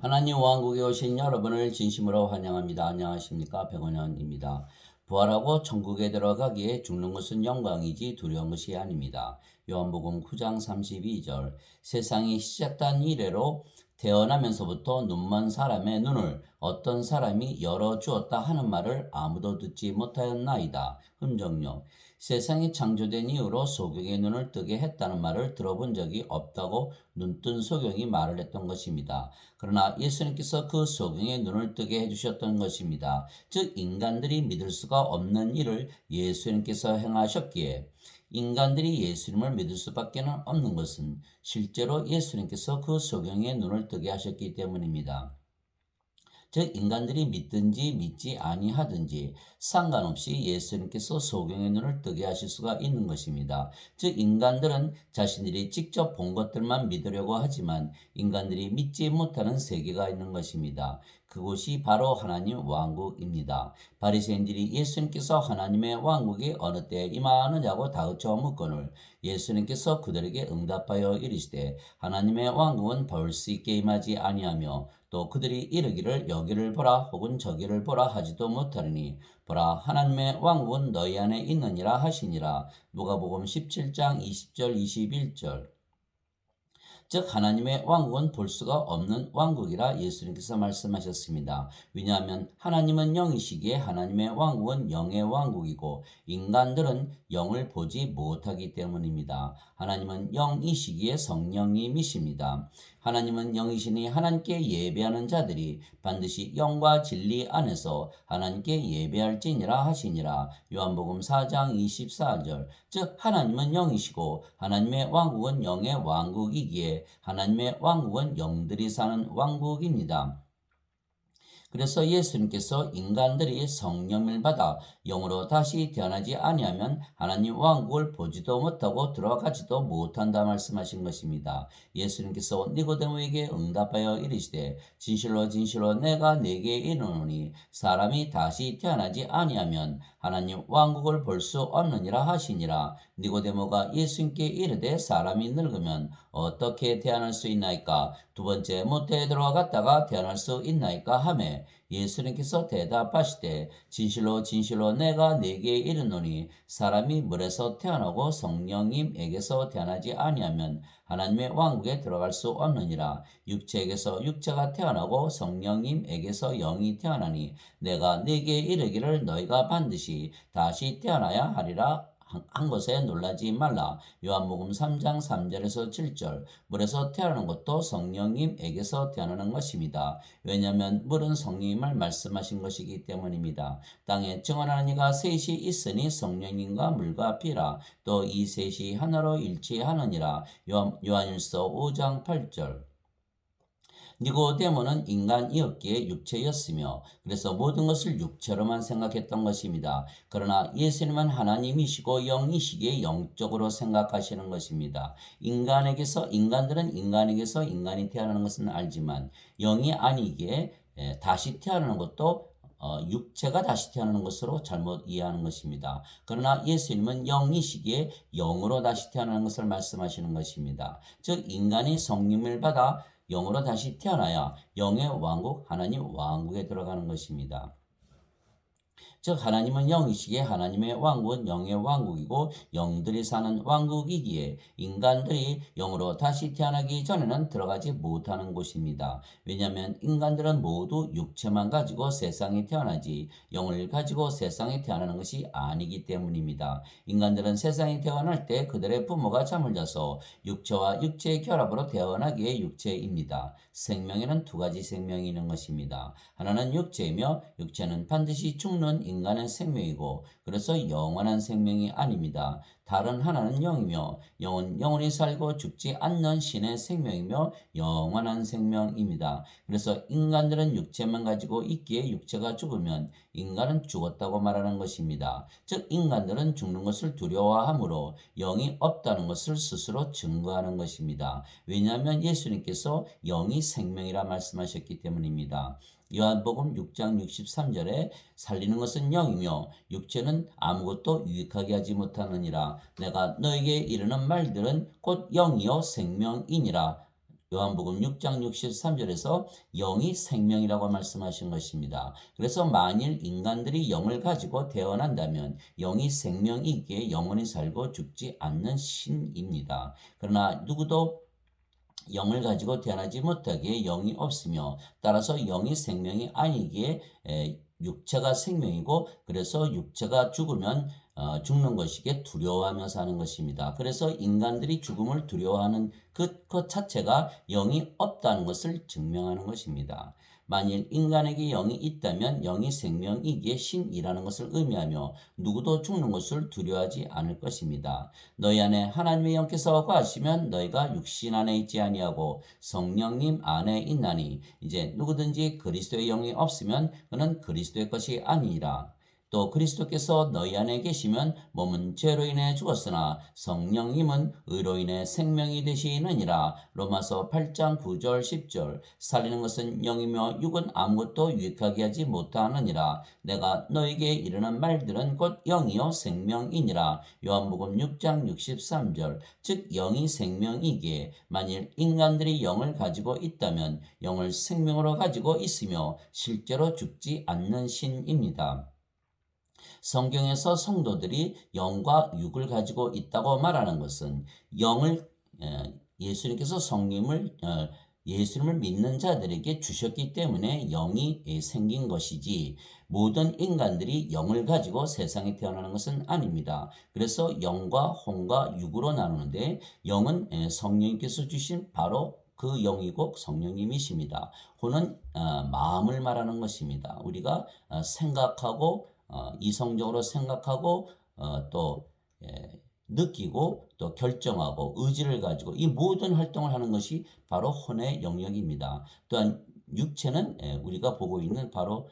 하나님 왕국에 오신 여러분을 진심으로 환영합니다. 안녕하십니까? 백원현입니다. 부활하고 천국에 들어가기에 죽는 것은 영광이지 두려운 것이 아닙니다. 요한복음 9장 32절. 세상이 시작된 이래로 태어나면서부터 눈먼 사람의 눈을 어떤 사람이 열어주었다 하는 말을 아무도 듣지 못하였나이다. 음정역. 세상이 창조된 이후로 소경의 눈을 뜨게 했다는 말을 들어본 적이 없다고 눈뜬 소경이 말을 했던 것입니다. 그러나 예수님께서 그 소경의 눈을 뜨게 해주셨던 것입니다. 즉 인간들이 믿을 수가 없는 일을 예수님께서 행하셨기에 인간들이 예수님을 믿을 수밖에 없는 것은 실제로 예수님께서 그 소경의 눈을 뜨게 하셨기 때문입니다. 즉 인간들이 믿든지 믿지 아니하든지 상관없이 예수님께서 소경의 눈을 뜨게 하실 수가 있는 것입니다. 즉 인간들은 자신들이 직접 본 것들만 믿으려고 하지만 인간들이 믿지 못하는 세계가 있는 것입니다. 그곳이 바로 하나님 왕국입니다. 바리새인들이 예수님께서 하나님의 왕국이 어느 때에 임하느냐고 다그쳐 묻거늘 예수님께서 그들에게 응답하여 이르시되 하나님의 왕국은 볼 수 있게 임하지 아니하며 또 그들이 이르기를 여기를 보라 혹은 저기를 보라 하지도 못하리니 보라 하나님의 왕국은 너희 안에 있느니라 하시니라. 누가복음 17장 20절 21절. 즉 하나님의 왕국은 볼 수가 없는 왕국이라 예수님께서 말씀하셨습니다. 왜냐하면 하나님은 영이시기에 하나님의 왕국은 영의 왕국이고 인간들은 영을 보지 못하기 때문입니다. 하나님은 영이시기에 성령님이십니다. 하나님은 영이시니 하나님께 예배하는 자들이 반드시 영과 진리 안에서 하나님께 예배할지니라 하시니라. 요한복음 4장 24절. 즉 하나님은 영이시고 하나님의 왕국은 영의 왕국이기에 하나님의 왕국은 영들이 사는 왕국입니다. 그래서 예수님께서 인간들이 성령을 받아 영으로 다시 태어나지 아니하면 하나님 왕국을 보지도 못하고 들어가지도 못한다 말씀하신 것입니다. 예수님께서 니고데모에게 응답하여 이르시되 진실로 진실로 내가 네게 이르노니 사람이 다시 태어나지 아니하면 하나님 왕국을 볼 수 없느니라 하시니라. 니고데모가 예수님께 이르되 사람이 늙으면 어떻게 태어날 수 있나이까? 두 번째 모태에 들어갔다가 태어날 수 있나이까 하매 예수님께서 대답하시되 진실로 진실로 내가 네게 이르노니 사람이 물에서 태어나고 성령님에게서 태어나지 아니하면 하나님의 왕국에 들어갈 수 없느니라. 육체에게서 육체가 태어나고 성령님에게서 영이 태어나니 내가 네게 이르기를 너희가 반드시 다시 태어나야 하리라 한 것에 놀라지 말라. 요한복음 3장 3절에서 7절. 물에서 태어나는 것도 성령님에게서 태어나는 것입니다. 왜냐하면 물은 성령님을 말씀하신 것이기 때문입니다. 땅에 증언하는 이가 셋이 있으니 성령님과 물과 피라. 또 이 셋이 하나로 일치하느니라. 요한일서 5장 8절. 니고데모는 인간이었기에 육체였으며 그래서 모든 것을 육체로만 생각했던 것입니다. 그러나 예수님은 하나님이시고 영이시기에 영적으로 생각하시는 것입니다. 인간들은 인간에게서 인간이 태어나는 것은 알지만 영이 아니기에 다시 태어나는 것도 육체가 다시 태어나는 것으로 잘못 이해하는 것입니다. 그러나 예수님은 영이시기에 영으로 다시 태어나는 것을 말씀하시는 것입니다. 즉 인간이 성령을 받아 영으로 다시 태어나야 영의 왕국 하나님 왕국에 들어가는 것입니다. 즉 하나님은 영이시기에 하나님의 왕국은 영의 왕국이고 영들이 사는 왕국이기에 인간들이 영으로 다시 태어나기 전에는 들어가지 못하는 곳입니다. 왜냐하면 인간들은 모두 육체만 가지고 세상에 태어나지 영을 가지고 세상에 태어나는 것이 아니기 때문입니다. 인간들은 세상에 태어날 때 그들의 부모가 잠을 자서 육체와 육체의 결합으로 태어나기에 육체입니다. 생명에는 두 가지 생명이 있는 것입니다. 하나는 육체이며 육체는 반드시 죽는 인간의 생명이고 그래서 영원한 생명이 아닙니다. 다른 하나는 영이며 영은 영원히 살고 죽지 않는 신의 생명이며 영원한 생명입니다. 그래서 인간들은 육체만 가지고 있기에 육체가 죽으면 인간은 죽었다고 말하는 것입니다. 즉 인간들은 죽는 것을 두려워하므로 영이 없다는 것을 스스로 증거하는 것입니다. 왜냐하면 예수님께서 영이 생명이라 말씀하셨기 때문입니다. 요한복음 6장 63절에 살리는 것은 영이며 육체는 아무것도 유익하게 하지 못하느니라. 내가 너에게 이르는 말들은 곧 영이요 생명이니라. 요한복음 6장 63절에서 영이 생명이라고 말씀하신 것입니다. 그래서 만일 인간들이 영을 가지고 태어난다면 영이 생명이기에 영원히 살고 죽지 않는 신입니다. 그러나 누구도 영을 가지고 태어나지 못하기에 영이 없으며 따라서 영이 생명이 아니기에 육체가 생명이고 그래서 육체가 죽으면 죽는 것이기에 두려워하며 사는 것입니다. 그래서 인간들이 죽음을 두려워하는 것 자체가 영이 없다는 것을 증명하는 것입니다. 만일 인간에게 영이 있다면 영이 생명이기에 신이라는 것을 의미하며 누구도 죽는 것을 두려워하지 않을 것입니다. 너희 안에 하나님의 영께서 거하시면 너희가 육신 안에 있지 아니하고 성령님 안에 있나니 이제 누구든지 그리스도의 영이 없으면 그는 그리스도의 것이 아니니라. 또 그리스도께서 너희 안에 계시면 몸은 죄로 인해 죽었으나 성령님은 의로 인해 생명이 되시느니라. 로마서 8장 9절 10절. 살리는 것은 영이며 육은 아무것도 유익하게 하지 못하느니라. 내가 너에게 이르는 말들은 곧 영이요 생명이니라. 요한복음 6장 63절. 즉 영이 생명이기에 만일 인간들이 영을 가지고 있다면 영을 생명으로 가지고 있으며 실제로 죽지 않는 신입니다. 성경에서 성도들이 영과 육을 가지고 있다고 말하는 것은 영을 예수님께서 예수님을 믿는 자들에게 주셨기 때문에 영이 생긴 것이지 모든 인간들이 영을 가지고 세상에 태어나는 것은 아닙니다. 그래서 영과 혼과 육으로 나누는데 영은 성령님께서 주신 바로 그 영이고 성령님이십니다. 혼은 마음을 말하는 것입니다. 우리가 생각하고 이성적으로 생각하고 또 느끼고 또 결정하고 의지를 가지고 이 모든 활동을 하는 것이 바로 혼의 영역입니다. 또한 육체는 우리가 보고 있는 바로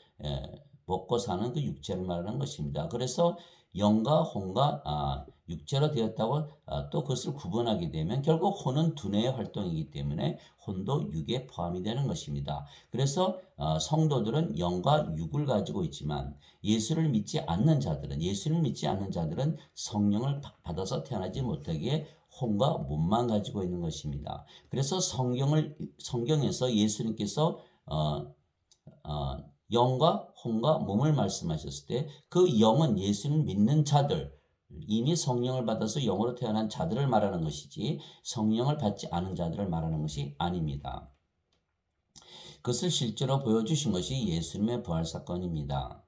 먹고 사는 그 육체를 말하는 것입니다. 그래서 영과 혼과 육체로 되었다고 또 그것을 구분하게 되면 결국 혼은 두뇌의 활동이기 때문에 혼도 육에 포함이 되는 것입니다. 그래서 성도들은 영과 육을 가지고 있지만 예수를 믿지 않는 자들은 성령을 받아서 태어나지 못하기에 혼과 몸만 가지고 있는 것입니다. 그래서 성경에서 예수님께서 영과 혼과 몸을 말씀하셨을 때 그 영은 예수를 믿는 자들, 이미 성령을 받아서 영으로 태어난 자들을 말하는 것이지 성령을 받지 않은 자들을 말하는 것이 아닙니다. 그것을 실제로 보여주신 것이 예수님의 부활 사건입니다.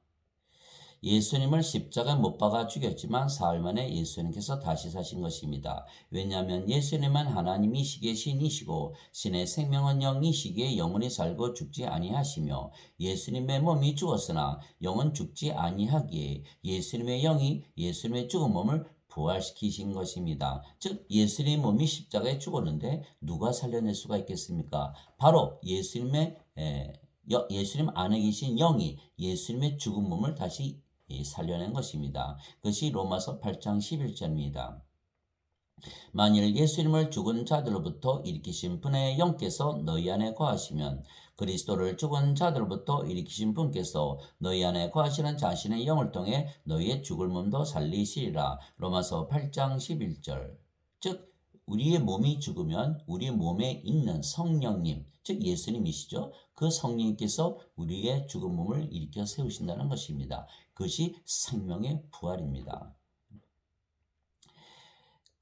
예수님을 십자가에 못 박아 죽였지만 사흘 만에 예수님께서 다시 사신 것입니다. 왜냐하면 예수님은 하나님이시기에 신이시고 신의 생명은 영이시기에 영원히 살고 죽지 아니하시며 예수님의 몸이 죽었으나 영은 죽지 아니하기에 예수님의 영이 예수님의 죽은 몸을 부활시키신 것입니다. 즉 예수님의 몸이 십자가에 죽었는데 누가 살려낼 수가 있겠습니까? 바로 예수님 안에 계신 영이 예수님의 죽은 몸을 다시 살려낸 것입니다. 그것이 로마서 8장 11절입니다. 만일 예수님을 죽은 자들로부터 일으키신 분의 영께서 너희 안에 거하시면 그리스도를 죽은 자들로부터 일으키신 분께서 너희 안에 거하시는 자신의 영을 통해 너희의 죽을 몸도 살리시리라. 로마서 8장 11절. 즉 우리의 몸이 죽으면 우리 몸에 있는 성령님, 즉 예수님이시죠. 그 성령님께서 우리의 죽은 몸을 일으켜 세우신다는 것입니다. 그것이 생명의 부활입니다.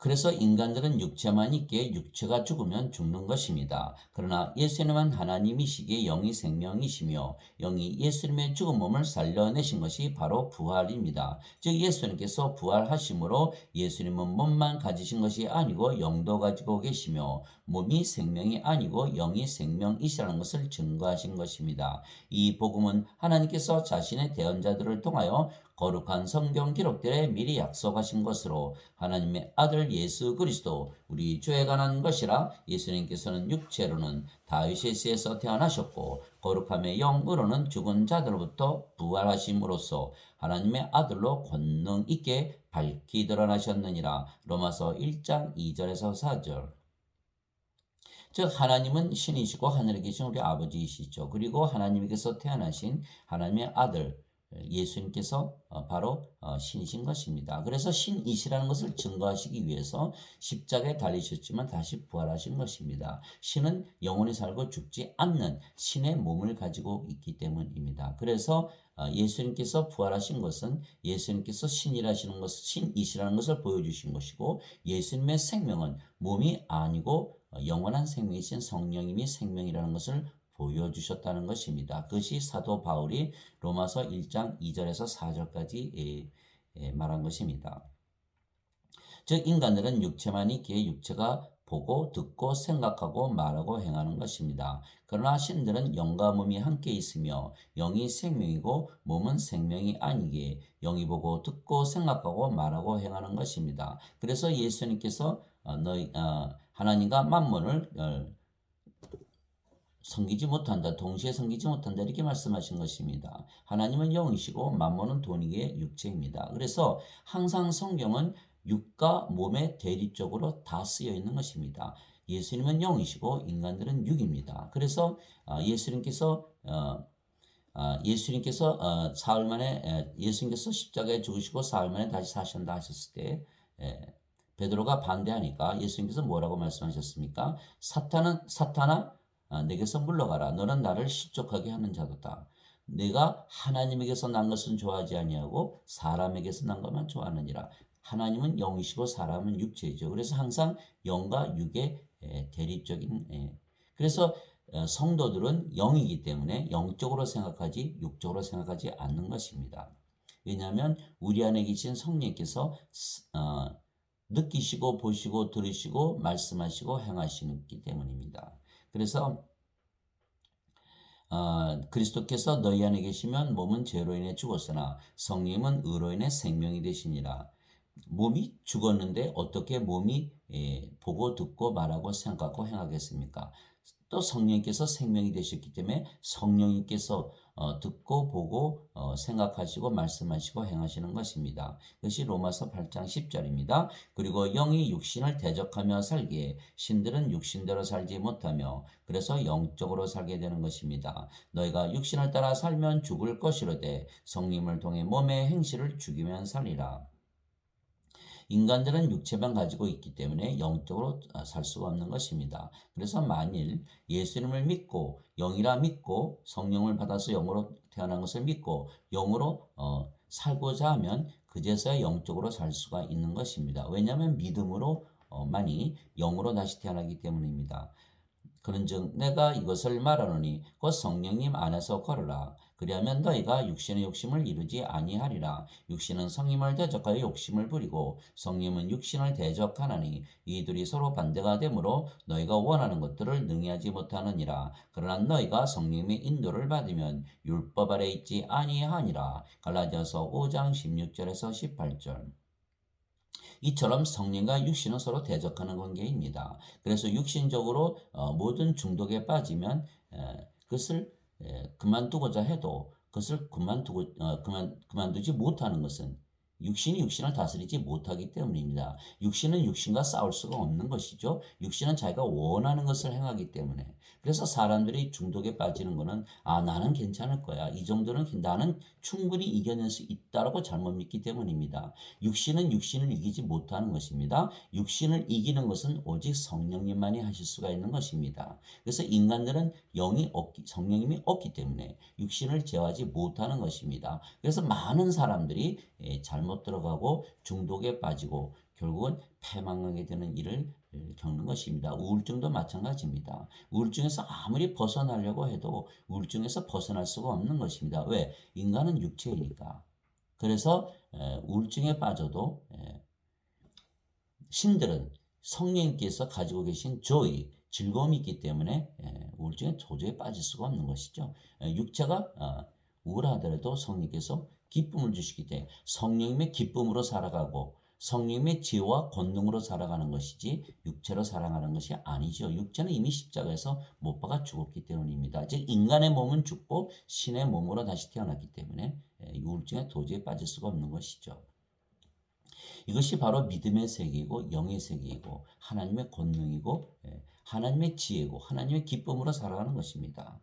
그래서 인간들은 육체만 있기에 육체가 죽으면 죽는 것입니다. 그러나 예수님은 하나님이시기에 영이 생명이시며 영이 예수님의 죽은 몸을 살려내신 것이 바로 부활입니다. 즉 예수님께서 부활하심으로 예수님은 몸만 가지신 것이 아니고 영도 가지고 계시며 몸이 생명이 아니고 영이 생명이시라는 것을 증거하신 것입니다. 이 복음은 하나님께서 자신의 대언자들을 통하여 거룩한 성경 기록들에 미리 약속하신 것으로 하나님의 아들 예수 그리스도 우리 주에 관한 것이라. 예수님께서는 육체로는 다윗의 씨에서 태어나셨고 거룩함의 영으로는 죽은 자들로부터 부활하심으로써 하나님의 아들로 권능 있게 밝히 드러나셨느니라. 로마서 1장 2절에서 4절. 즉 하나님은 신이시고 하늘에 계신 우리 아버지이시죠. 그리고 하나님께서 태어나신 하나님의 아들 예수님께서 바로 신이신 것입니다. 그래서 신이시라는 것을 증거하시기 위해서 십자가에 달리셨지만 다시 부활하신 것입니다. 신은 영원히 살고 죽지 않는 신의 몸을 가지고 있기 때문입니다. 그래서 예수님께서 부활하신 것은 예수님께서 신이시라는 것을 보여주신 것이고, 예수님의 생명은 몸이 아니고 영원한 생명이신 성령님이 생명이라는 것을 보여주셨다는 것입니다. 그것이 사도 바울이 로마서 1장 2절에서 4절까지 말한 것입니다. 즉 인간들은 육체만 있기에 육체가 보고 듣고 생각하고 말하고 행하는 것입니다. 그러나 신들은 영과 몸이 함께 있으며 영이 생명이고 몸은 생명이 아니기에 영이 보고 듣고 생각하고 말하고 행하는 것입니다. 그래서 예수님께서 하나님과 만몬을 섬기지 못한다. 동시에 섬기지 못한다. 이렇게 말씀하신 것입니다. 하나님은 영이시고 만몬은 돈이기에 육체입니다. 그래서 항상 성경은 육과 몸의 대립적으로 다 쓰여 있는 것입니다. 예수님은 영이시고 인간들은 육입니다. 그래서 예수님께서 사흘 만에 예수님께서 십자가에 죽으시고 사흘 만에 다시 사신다 하셨을 때 베드로가 반대하니까 예수님께서 뭐라고 말씀하셨습니까? 사탄아 내게서 물러가라. 너는 나를 실족하게 하는 자도다. 내가 하나님에게서 난 것은 좋아하지 아니하고 사람에게서 난 것만 좋아하느니라. 하나님은 영이시고 사람은 육체이죠. 그래서 항상 영과 육의 대립적인 그래서 성도들은 영이기 때문에 영적으로 생각하지 육적으로 생각하지 않는 것입니다. 왜냐하면 우리 안에 계신 성령께서 느끼시고 보시고 들으시고 말씀하시고 행하시기 때문입니다. 그래서 그리스도께서 너희 안에 계시면 몸은 죄로 인해 죽었으나 성령은 의로 인해 생명이 되시니라. 몸이 죽었는데 어떻게 몸이 보고 듣고 말하고 생각하고 행하겠습니까? 또 성령께서 생명이 되셨기 때문에 성령님께서 듣고 보고 생각하시고 말씀하시고 행하시는 것입니다. 그것이 로마서 8장 10절입니다. 그리고 영이 육신을 대적하며 살기에 신들은 육신대로 살지 못하며 그래서 영적으로 살게 되는 것입니다. 너희가 육신을 따라 살면 죽을 것이로되 성령을 통해 몸의 행실을 죽이면 살리라. 인간들은 육체만 가지고 있기 때문에 영적으로 살 수가 없는 것입니다. 그래서 만일 예수님을 믿고 영이라 믿고 성령을 받아서 영으로 태어난 것을 믿고 영으로 살고자 하면 그제서야 영적으로 살 수가 있는 것입니다. 왜냐하면 믿음으로 만이 영으로 다시 태어나기 때문입니다. 그런즉 내가 이것을 말하노니 곧 성령님 안에서 걸으라. 그리하면 너희가 육신의 욕심을 이루지 아니하리라. 육신은 성령을 대적하여 욕심을 부리고 성령은 육신을 대적하나니 이들이 서로 반대가 되므로 너희가 원하는 것들을 능히 하지 못하느니라. 그러나 너희가 성령의 인도를 받으면 율법 아래 있지 아니하니라. 갈라디아서 5장 16절에서 18절. 이처럼 성령과 육신은 서로 대적하는 관계입니다. 그래서 육신적으로 모든 중독에 빠지면 그것을 그만두고자 해도 그것을 그만두지 못하는 것은 육신이 육신을 다스리지 못하기 때문입니다. 육신은 육신과 싸울 수가 없는 것이죠. 육신은 자기가 원하는 것을 행하기 때문에. 그래서 사람들이 중독에 빠지는 것은 나는 괜찮을 거야. 이 정도는 나는 충분히 이겨낼 수 있다라고 잘못 믿기 때문입니다. 육신은 육신을 이기지 못하는 것입니다. 육신을 이기는 것은 오직 성령님만이 하실 수가 있는 것입니다. 그래서 인간들은 성령님이 없기 때문에 육신을 제어하지 못하는 것입니다. 그래서 많은 사람들이 잘못 들어가고 중독에 빠지고 결국은 패망하게 되는 일을 겪는 것입니다. 우울증도 마찬가지입니다. 우울증에서 아무리 벗어나려고 해도 우울증에서 벗어날 수가 없는 것입니다. 왜? 인간은 육체이니까. 그래서 우울증에 빠져도 신들은 성령님께서 가지고 계신 조이, 즐거움이 있기 때문에 우울증에 도저히 빠질 수가 없는 것이죠. 육체가 우울하더라도 성령께서 기쁨을 주시기 때문에 성령님의 기쁨으로 살아가고 성령님의 지혜와 권능으로 살아가는 것이지 육체로 살아가는 것이 아니죠. 육체는 이미 십자가에서 못 박아 죽었기 때문입니다. 즉 인간의 몸은 죽고 신의 몸으로 다시 태어났기 때문에 우울증에 도저히 빠질 수가 없는 것이죠. 이것이 바로 믿음의 세계이고 영의 세계이고 하나님의 권능이고 하나님의 지혜고 하나님의 기쁨으로 살아가는 것입니다.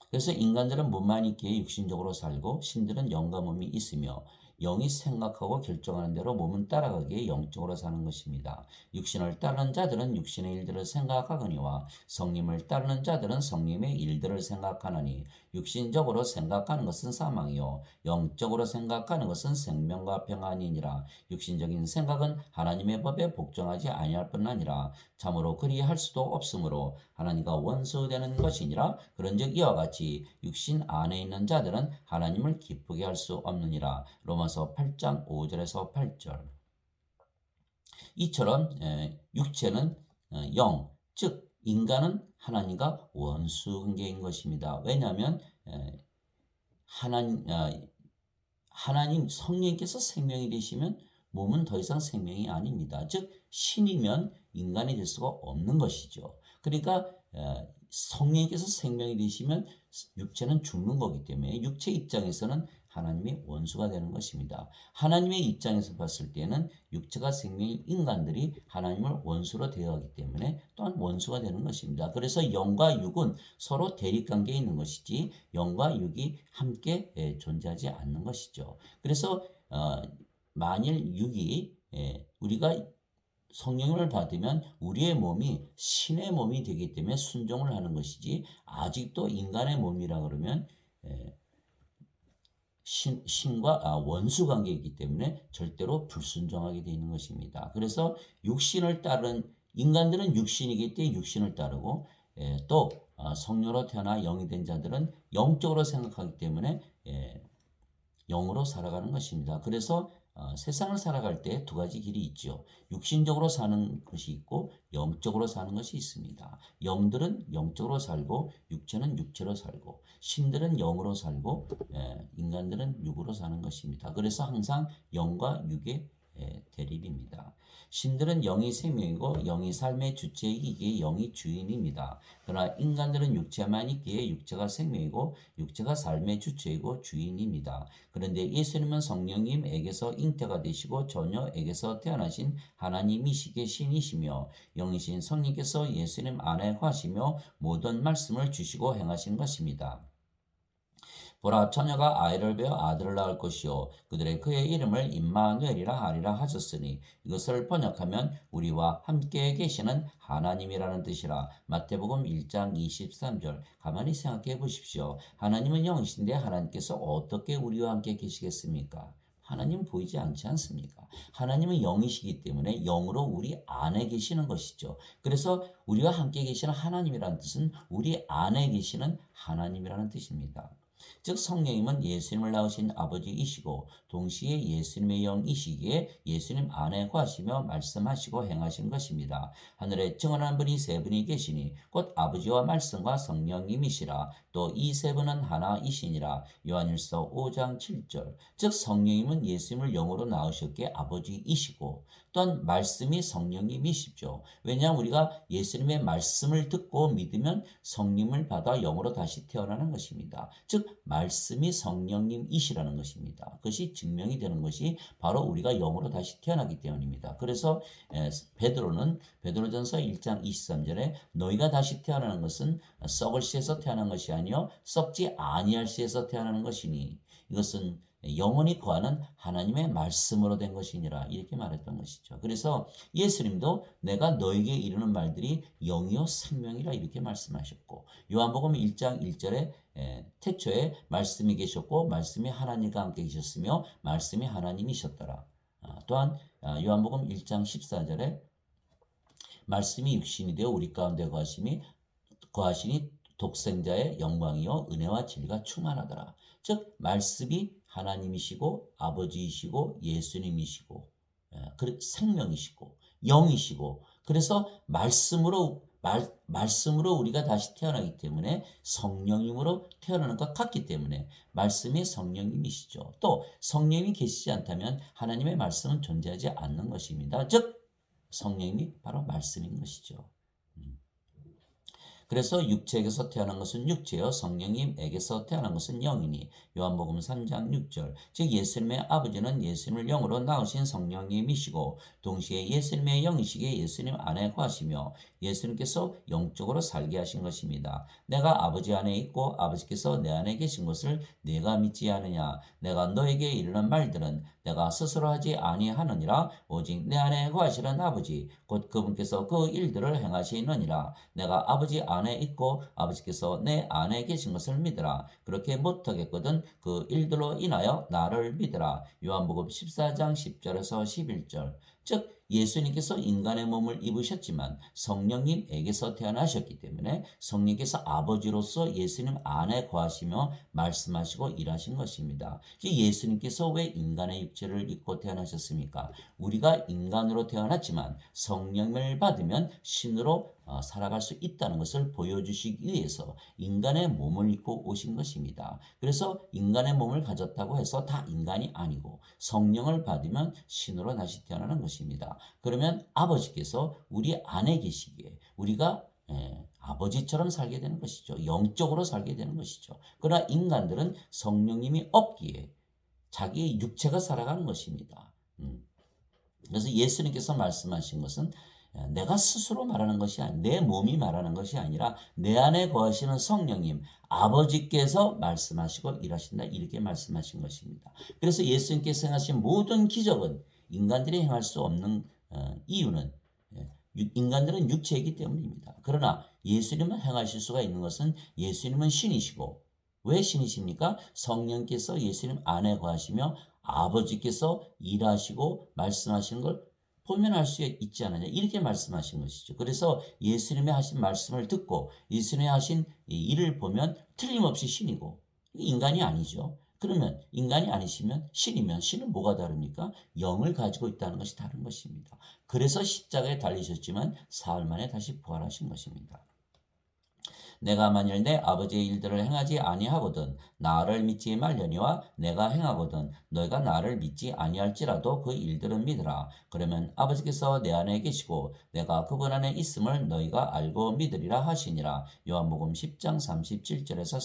그래서 인간들은 몸만 있기에 육신적으로 살고 신들은 영과 몸이 있으며 영이 생각하고 결정하는 대로 몸은 따라가기에 영적으로 사는 것입니다. 육신을 따르는 자들은 육신의 일들을 생각하거니와 성님을 따르는 자들은 성님의 일들을 생각하느니 육신적으로 생각하는 것은 사망이요 영적으로 생각하는 것은 생명과 평안이니라. 육신적인 생각은 하나님의 법에 복종하지 아니할 뿐 아니라 참으로 그리할 수도 없으므로 하나님과 원수되는 것이니라. 그런즉 이와 같이 육신 안에 있는 자들은 하나님을 기쁘게 할 수 없느니라. 로마서 8장 5절에서 8절. 이처럼 육체는 영, 즉 인간은 하나님과 원수 관계인 것입니다. 왜냐하면 하나님 성령께서 생명이 되시면 몸은 더 이상 생명이 아닙니다. 즉 신이면 인간이 될 수가 없는 것이죠. 그러니까 성령께서 생명이 되시면 육체는 죽는 거기 때문에 육체 입장에서는 하나님의 원수가 되는 것입니다. 하나님의 입장에서 봤을 때는 육체가 생명인 인간들이 하나님을 원수로 대하기 때문에 또한 원수가 되는 것입니다. 그래서 영과 육은 서로 대립관계에 있는 것이지 영과 육이 함께 존재하지 않는 것이죠. 그래서 만일 육이 우리가 성령을 받으면 우리의 몸이 신의 몸이 되기 때문에 순종을 하는 것이지 아직도 인간의 몸이라 그러면 신과 원수 관계이기 때문에 절대로 불순종하게 되는 것입니다. 그래서 육신을 따른 인간들은 육신이기 때문에 육신을 따르고 또 성령으로 태어나 영이 된 자들은 영적으로 생각하기 때문에 영으로 살아가는 것입니다. 그래서 세상을 살아갈 때 두 가지 길이 있죠. 육신적으로 사는 것이 있고 영적으로 사는 것이 있습니다. 영들은 영적으로 살고 육체는 육체로 살고 신들은 영으로 살고 인간들은 육으로 사는 것입니다. 그래서 항상 영과 육의 대립입니다. 신들은 영이 생명이고 영이 삶의 주체이기에 영이 주인입니다. 그러나 인간들은 육체만 있기에 육체가 생명이고 육체가 삶의 주체이고 주인입니다. 그런데 예수님은 성령님에게서 잉태가 되시고 처녀에게서 태어나신 하나님이시기에 신이시며 영이신 성령께서 예수님 안에 거하시며 모든 말씀을 주시고 행하신 것입니다. 보라 처녀가 아이를 베어 아들을 낳을 것이요 그들의 그의 이름을 임마누엘이라 하리라 하셨으니 이것을 번역하면 우리와 함께 계시는 하나님이라는 뜻이라. 마태복음 1장 23절. 가만히 생각해 보십시오. 하나님은 영이신데 하나님께서 어떻게 우리와 함께 계시겠습니까? 하나님은 보이지 않지 않습니까? 하나님은 영이시기 때문에 영으로 우리 안에 계시는 것이죠. 그래서 우리와 함께 계시는 하나님이라는 뜻은 우리 안에 계시는 하나님이라는 뜻입니다. 즉 성령님은 예수님을 낳으신 아버지이시고 동시에 예수님의 영이시기에 예수님 안에 거하시며 말씀하시고 행하신 것입니다. 하늘에 증언하는 분이 세 분이 계시니 곧 아버지와 말씀과 성령님이시라. 또 이 세 분은 하나이시니라. 요한일서 5장 7절. 즉 성령님은 예수님을 영으로 낳으셨기에 아버지이시고 또한 말씀이 성령님이시죠. 왜냐하면 우리가 예수님의 말씀을 듣고 믿으면 성령을 받아 영으로 다시 태어나는 것입니다. 즉 말씀이 성령님이시라는 것입니다. 그것이 증명이 되는 것이 바로 우리가 영으로 다시 태어나기 때문입니다. 그래서 베드로전서 1장 23절에 너희가 다시 태어나는 것은 썩을 씨에서 태어난 것이 아니요 썩지 아니할 씨에서 태어나는 것이니 이것은 영원히 거하는 하나님의 말씀으로 된 것이니라 이렇게 말했던 것이죠. 그래서 예수님도 내가 너에게 이르는 말들이 영이요 생명이라 이렇게 말씀하셨고 요한복음 1장 1절에 태초에 말씀이 계셨고 말씀이 하나님과 함께 계셨으며 말씀이 하나님이셨더라. 또한 요한복음 1장 14절에 말씀이 육신이 되어 우리 가운데 거하시니 독생자의 영광이요 은혜와 진리가 충만하더라. 즉 말씀이 하나님이시고 아버지이시고 예수님이시고 생명이시고 영이시고 그래서 말씀으로 우리가 다시 태어나기 때문에 성령님으로 태어나는 것 같기 때문에 말씀이 성령님이시죠. 또 성령이 계시지 않다면 하나님의 말씀은 존재하지 않는 것입니다. 즉 성령님이 바로 말씀인 것이죠. 그래서 육체에게서 태어난 것은 육체요 성령님에게서 태어난 것은 영이니 요한복음 3장 6절. 즉 예수님의 아버지는 예수님을 영으로 낳으신 성령님이시고 동시에 예수님의 영이시기에 예수님 안에 거하시며 예수님께서 영적으로 살게 하신 것입니다. 내가 아버지 안에 있고 아버지께서 내 안에 계신 것을 내가 믿지 않느냐. 내가 너에게 이르는 말들은 내가 스스로 하지 아니하느니라. 오직 내 안에 거하시는 아버지 곧 그분께서 그 일들을 행하시느니라. 내가 아버지 안에 있고 아버지께서 내 안에 계신 것을 믿으라. 그렇게 못하겠거든 그 일들로 인하여 나를 믿으라. 요한복음 14장 10절에서 11절. 즉 예수님께서 인간의 몸을 입으셨지만 성령님에게서 태어나셨기 때문에 성령께서 아버지로서 예수님 안에 거하시며 말씀하시고 일하신 것입니다. 예수님께서 왜 인간의 육체를 입고 태어나셨습니까? 우리가 인간으로 태어났지만 성령을 받으면 신으로 살아갈 수 있다는 것을 보여주시기 위해서 인간의 몸을 입고 오신 것입니다. 그래서 인간의 몸을 가졌다고 해서 다 인간이 아니고 성령을 받으면 신으로 다시 태어나는 것입니다. 그러면 아버지께서 우리 안에 계시기에 우리가 아버지처럼 살게 되는 것이죠. 영적으로 살게 되는 것이죠. 그러나 인간들은 성령님이 없기에 자기 육체가 살아가는 것입니다. 그래서 예수님께서 말씀하신 것은 내가 스스로 말하는 것이 아니라 내 몸이 말하는 것이 아니라 내 안에 거하시는 성령님 아버지께서 말씀하시고 일하신다 이렇게 말씀하신 것입니다. 그래서 예수님께서 행하신 모든 기적은 인간들이 행할 수 없는 이유는 인간들은 육체이기 때문입니다. 그러나 예수님은 행하실 수가 있는 것은 예수님은 신이시고 왜 신이십니까? 성령께서 예수님 안에 거하시며 아버지께서 일하시고 말씀하시는 걸 보면 알 수 있지 않느냐 이렇게 말씀하신 것이죠. 그래서 예수님의 하신 말씀을 듣고 예수님의 하신 일을 보면 틀림없이 신이고 인간이 아니죠. 그러면 인간이 아니시면 신이면 신은 뭐가 다릅니까? 영을 가지고 있다는 것이 다른 것입니다. 그래서 십자가에 달리셨지만 사흘 만에 다시 부활하신 것입니다. 내가 만일 내 아버지의 일들을 행하지 아니하거든 나를 믿지 말려니와 내가 행하거든 너희가 나를 믿지 아니할지라도 그 일들은 믿으라. 그러면 아버지께서 내 안에 계시고 내가 그분 안에 있음을 너희가 알고 믿으리라 하시니라. 요한복음 10장 37절에서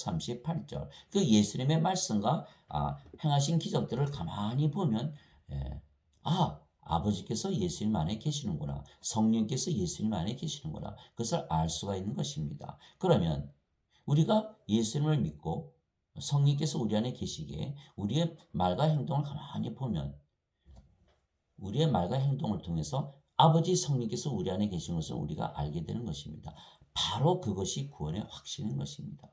38절. 그 예수님의 말씀과 행하신 기적들을 가만히 보면 아버지께서 예수님 안에 계시는구나. 성령께서 예수님 안에 계시는구나. 그것을 알 수가 있는 것입니다. 그러면 우리가 예수님을 믿고 성령께서 우리 안에 계시기에 우리의 말과 행동을 가만히 보면 우리의 말과 행동을 통해서 아버지 성령께서 우리 안에 계신 것을 우리가 알게 되는 것입니다. 바로 그것이 구원의 확신인 것입니다.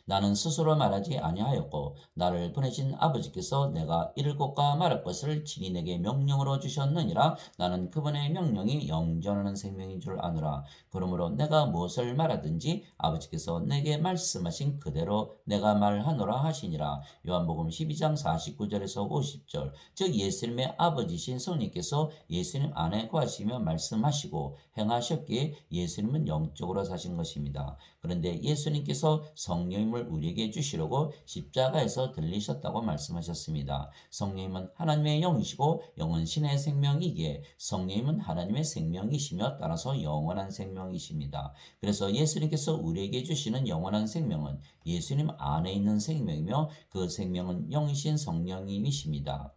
나는 스스로 말하지 아니하였고 나를 보내신 아버지께서 내가 이를 것과 말할 것을 친히 내게 명령으로 주셨느니라. 나는 그분의 명령이 영전하는 생명인 줄 아노라. 그러므로 내가 무엇을 말하든지 아버지께서 내게 말씀하신 그대로 내가 말하노라 하시니라. 요한복음 12장 49절에서 50절. 즉 예수님의 아버지신 성령께서 예수님 안에 거하시며 말씀하시고 행하셨기에 예수님은 영적으로 사신 것입니다. 그런데 예수님께서 성령님을 우리에게 주시려고 십자가에서 들리셨다고 말씀하셨습니다. 성령님은 하나님의 영이시고 영은 신의 생명이기에 성령님은 하나님의 생명이시며 따라서 영원한 생명이십니다. 그래서 예수님께서 우리에게 주시는 영원한 생명은 예수님 안에 있는 생명이며 그 생명은 영이신 성령님이십니다.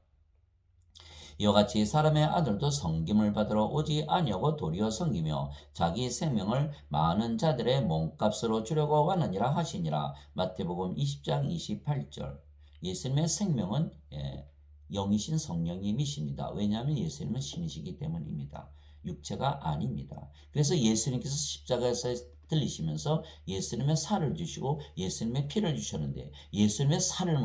이와 같이 사람의 아들도 섬김을 받으러 오지 아니하고 도리어 섬기며 자기 생명을 많은 자들의 몸값으로 주려고 왔느니라 하시니라. 마태복음 20장 28절. 예수님의 생명은 영이신 성령님이십니다. 왜냐하면 예수님은 신이시기 때문입니다. 육체가 아닙니다. 그래서 예수님께서 십자가에서 들리시면서 예수님의 살을 주시고 예수님의 피를 주셨는데 예수님의 살을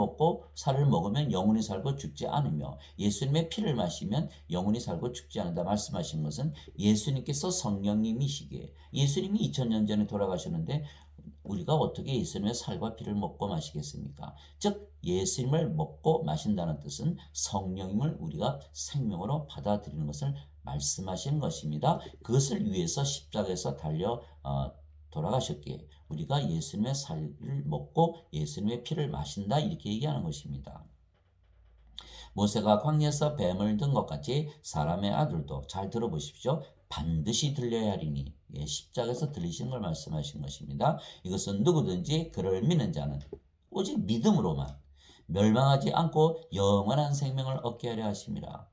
먹으면 영원히 살고 죽지 않으며 예수님의 피를 마시면 영원히 살고 죽지 않는다 말씀하신 것은 예수님께서 성령님이시기에 예수님이 2000년 전에 돌아가셨는데 우리가 어떻게 예수님의 살과 피를 먹고 마시겠습니까? 즉 예수님을 먹고 마신다는 뜻은 성령님을 우리가 생명으로 받아들이는 것을 말씀하시는 것입니다. 그것을 위해서 십자가에서 달려 돌아가셨기에 우리가 예수님의 살을 먹고 예수님의 피를 마신다 이렇게 얘기하는 것입니다. 모세가 광야에서 뱀을 든 것 같이 사람의 아들도 잘 들어보십시오. 반드시 들려야 하리니 십자가에서 들리신 걸 말씀하신 것입니다. 이것은 누구든지 그를 믿는 자는 오직 믿음으로만 멸망하지 않고 영원한 생명을 얻게 하려 하심이라.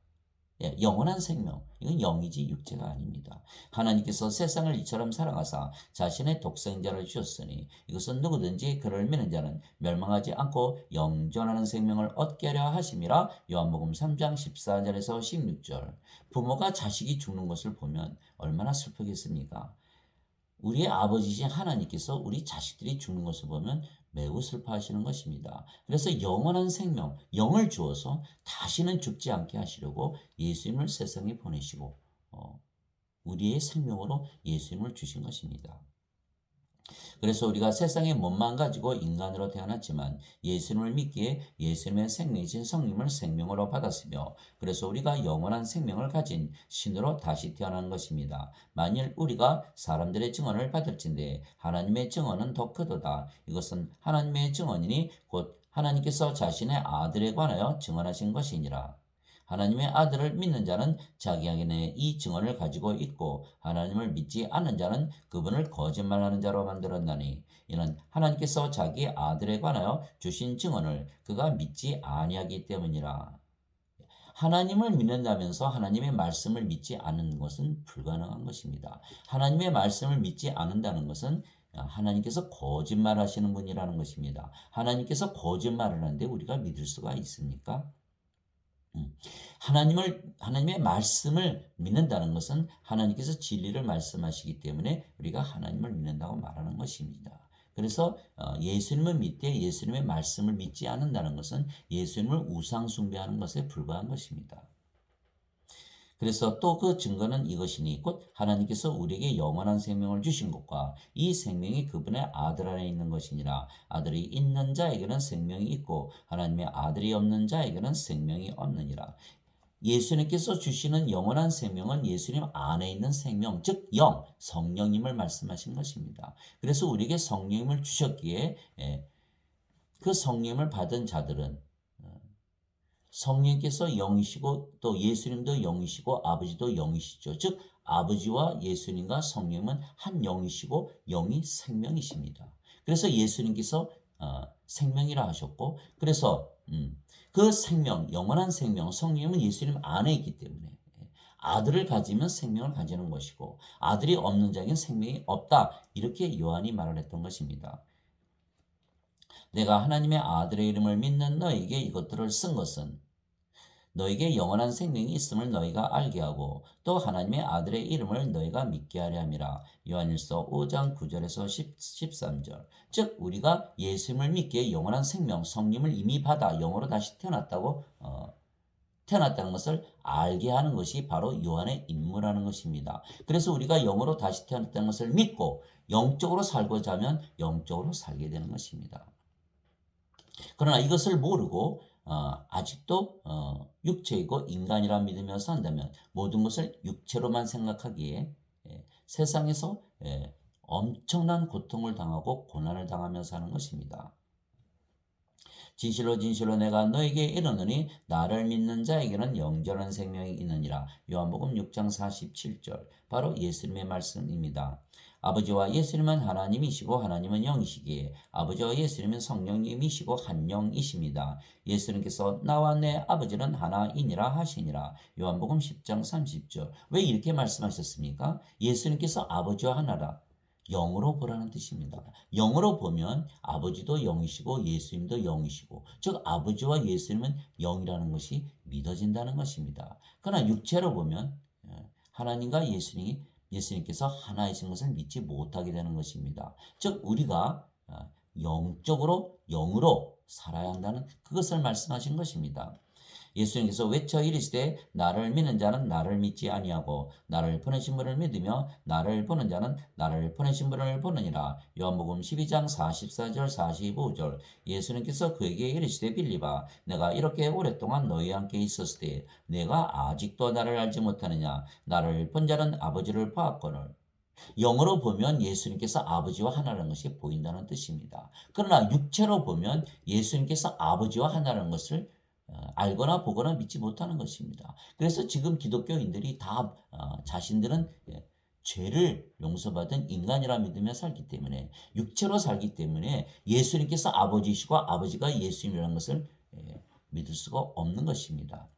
예, 영원한 생명. 이건 영이지 육체가 아닙니다. 하나님께서 세상을 이처럼 사랑하사 자신의 독생자를 주셨으니 이것은 누구든지 그를 믿는 자는 멸망하지 않고 영존하는 생명을 얻게 하려 하심이라. 요한복음 3장 14절에서 16절. 부모가 자식이 죽는 것을 보면 얼마나 슬프겠습니까? 우리의 아버지신 하나님께서 우리 자식들이 죽는 것을 보면 매우 슬퍼하시는 것입니다. 그래서 영원한 생명, 영을 주어서 다시는 죽지 않게 하시려고 예수님을 세상에 보내시고 우리의 생명으로 예수님을 주신 것입니다. 그래서 우리가 세상의 몸만 가지고 인간으로 태어났지만 예수님을 믿기에 예수님의 생명이신 성령을 생명으로 받았으며 그래서 우리가 영원한 생명을 가진 신으로 다시 태어난 것입니다. 만일 우리가 사람들의 증언을 받을진대 하나님의 증언은 더 크도다. 이것은 하나님의 증언이니 곧 하나님께서 자신의 아들에 관하여 증언하신 것이니라. 하나님의 아들을 믿는 자는 자기 안에 이 증언을 가지고 있고 하나님을 믿지 않는 자는 그분을 거짓말하는 자로 만들었나니 이는 하나님께서 자기 아들에 관하여 주신 증언을 그가 믿지 아니하기 때문이라. 하나님을 믿는다면서 하나님의 말씀을 믿지 않는 것은 불가능한 것입니다. 하나님의 말씀을 믿지 않는다는 것은 하나님께서 거짓말하시는 분이라는 것입니다. 하나님께서 거짓말을 하는데 우리가 믿을 수가 있습니까? 하나님의 말씀을 믿는다는 것은 하나님께서 진리를 말씀하시기 때문에 우리가 하나님을 믿는다고 말하는 것입니다. 그래서 예수님을 믿되 예수님의 말씀을 믿지 않는다는 것은 예수님을 우상 숭배하는 것에 불과한 것입니다. 그래서 또 그 증거는 이것이니 곧 하나님께서 우리에게 영원한 생명을 주신 것과 이 생명이 그분의 아들 안에 있는 것이니라. 아들이 있는 자에게는 생명이 있고 하나님의 아들이 없는 자에게는 생명이 없느니라. 예수님께서 주시는 영원한 생명은 예수님 안에 있는 생명, 즉 영, 성령님을 말씀하신 것입니다. 그래서 우리에게 성령님을 주셨기에 그 성령님을 받은 자들은 성령께서 영이시고 또 예수님도 영이시고 아버지도 영이시죠. 즉 아버지와 예수님과 성령은 한 영이시고 영이 생명이십니다. 그래서 예수님께서 생명이라 하셨고 그래서 그 생명, 영원한 생명, 성령은 예수님 안에 있기 때문에 아들을 가지면 생명을 가지는 것이고 아들이 없는 자에게는 생명이 없다. 이렇게 요한이 말을 했던 것입니다. 내가 하나님의 아들의 이름을 믿는 너에게 이것들을 쓴 것은 너에게 영원한 생명이 있음을 너희가 알게 하고 또 하나님의 아들의 이름을 너희가 믿게 하려 함이라. 요한일서 5장 9절에서 13절. 즉 우리가 예수님을 믿기에 영원한 생명, 성령을 이미 받아 영으로 다시 태어났다는 것을 알게 하는 것이 바로 요한의 임무라는 것입니다. 그래서 우리가 영으로 다시 태어났다는 것을 믿고 영적으로 살고자 하면 영적으로 살게 되는 것입니다. 그러나 이것을 모르고 아직도 육체이고 인간이라 믿으며 산다면 모든 것을 육체로만 생각하기에 세상에서 엄청난 고통을 당하고 고난을 당하며 사는 것입니다. 진실로 진실로 내가 너에게 이르노니 나를 믿는 자에게는 영원한 생명이 있느니라. 요한복음 6장 47절. 바로 예수님의 말씀입니다. 아버지와 예수님은 하나님이시고 하나님은 영이시기에 아버지와 예수님은 성령님이시고 한 영이십니다. 예수님께서 나와 내 아버지는 하나이니라 하시니라. 요한복음 10장 30절. 왜 이렇게 말씀하셨습니까? 예수님께서 아버지와 하나라. 영으로 보라는 뜻입니다. 영으로 보면 아버지도 영이시고 예수님도 영이시고 즉 아버지와 예수님은 영이라는 것이 믿어진다는 것입니다. 그러나 육체로 보면 하나님과 예수님께서 하나이신 것을 믿지 못하게 되는 것입니다. 즉 우리가 영적으로 영으로 살아야 한다는 그것을 말씀하신 것입니다. 예수님께서 외쳐 이르시되 나를 믿는 자는 나를 믿지 아니하고 나를 보내신 분을 믿으며 나를 보는 자는 나를 보내신 분을 보느니라. 요한복음 12장 44절 45절. 예수님께서 그에게 이르시되 빌립아 내가 이렇게 오랫동안 너희와 함께 있었을 때 내가 아직도 나를 알지 못하느냐. 나를 본 자는 아버지를 보았거늘. 영어로 보면 예수님께서 아버지와 하나라는 것이 보인다는 뜻입니다. 그러나 육체로 보면 예수님께서 아버지와 하나라는 것을 알거나 보거나 믿지 못하는 것입니다. 그래서 지금 기독교인들이 다 자신들은 죄를 용서받은 인간이라 믿으며 살기 때문에 육체로 살기 때문에 예수님께서 아버지시고 아버지가 예수님이라는 것을 믿을 수가 없는 것입니다.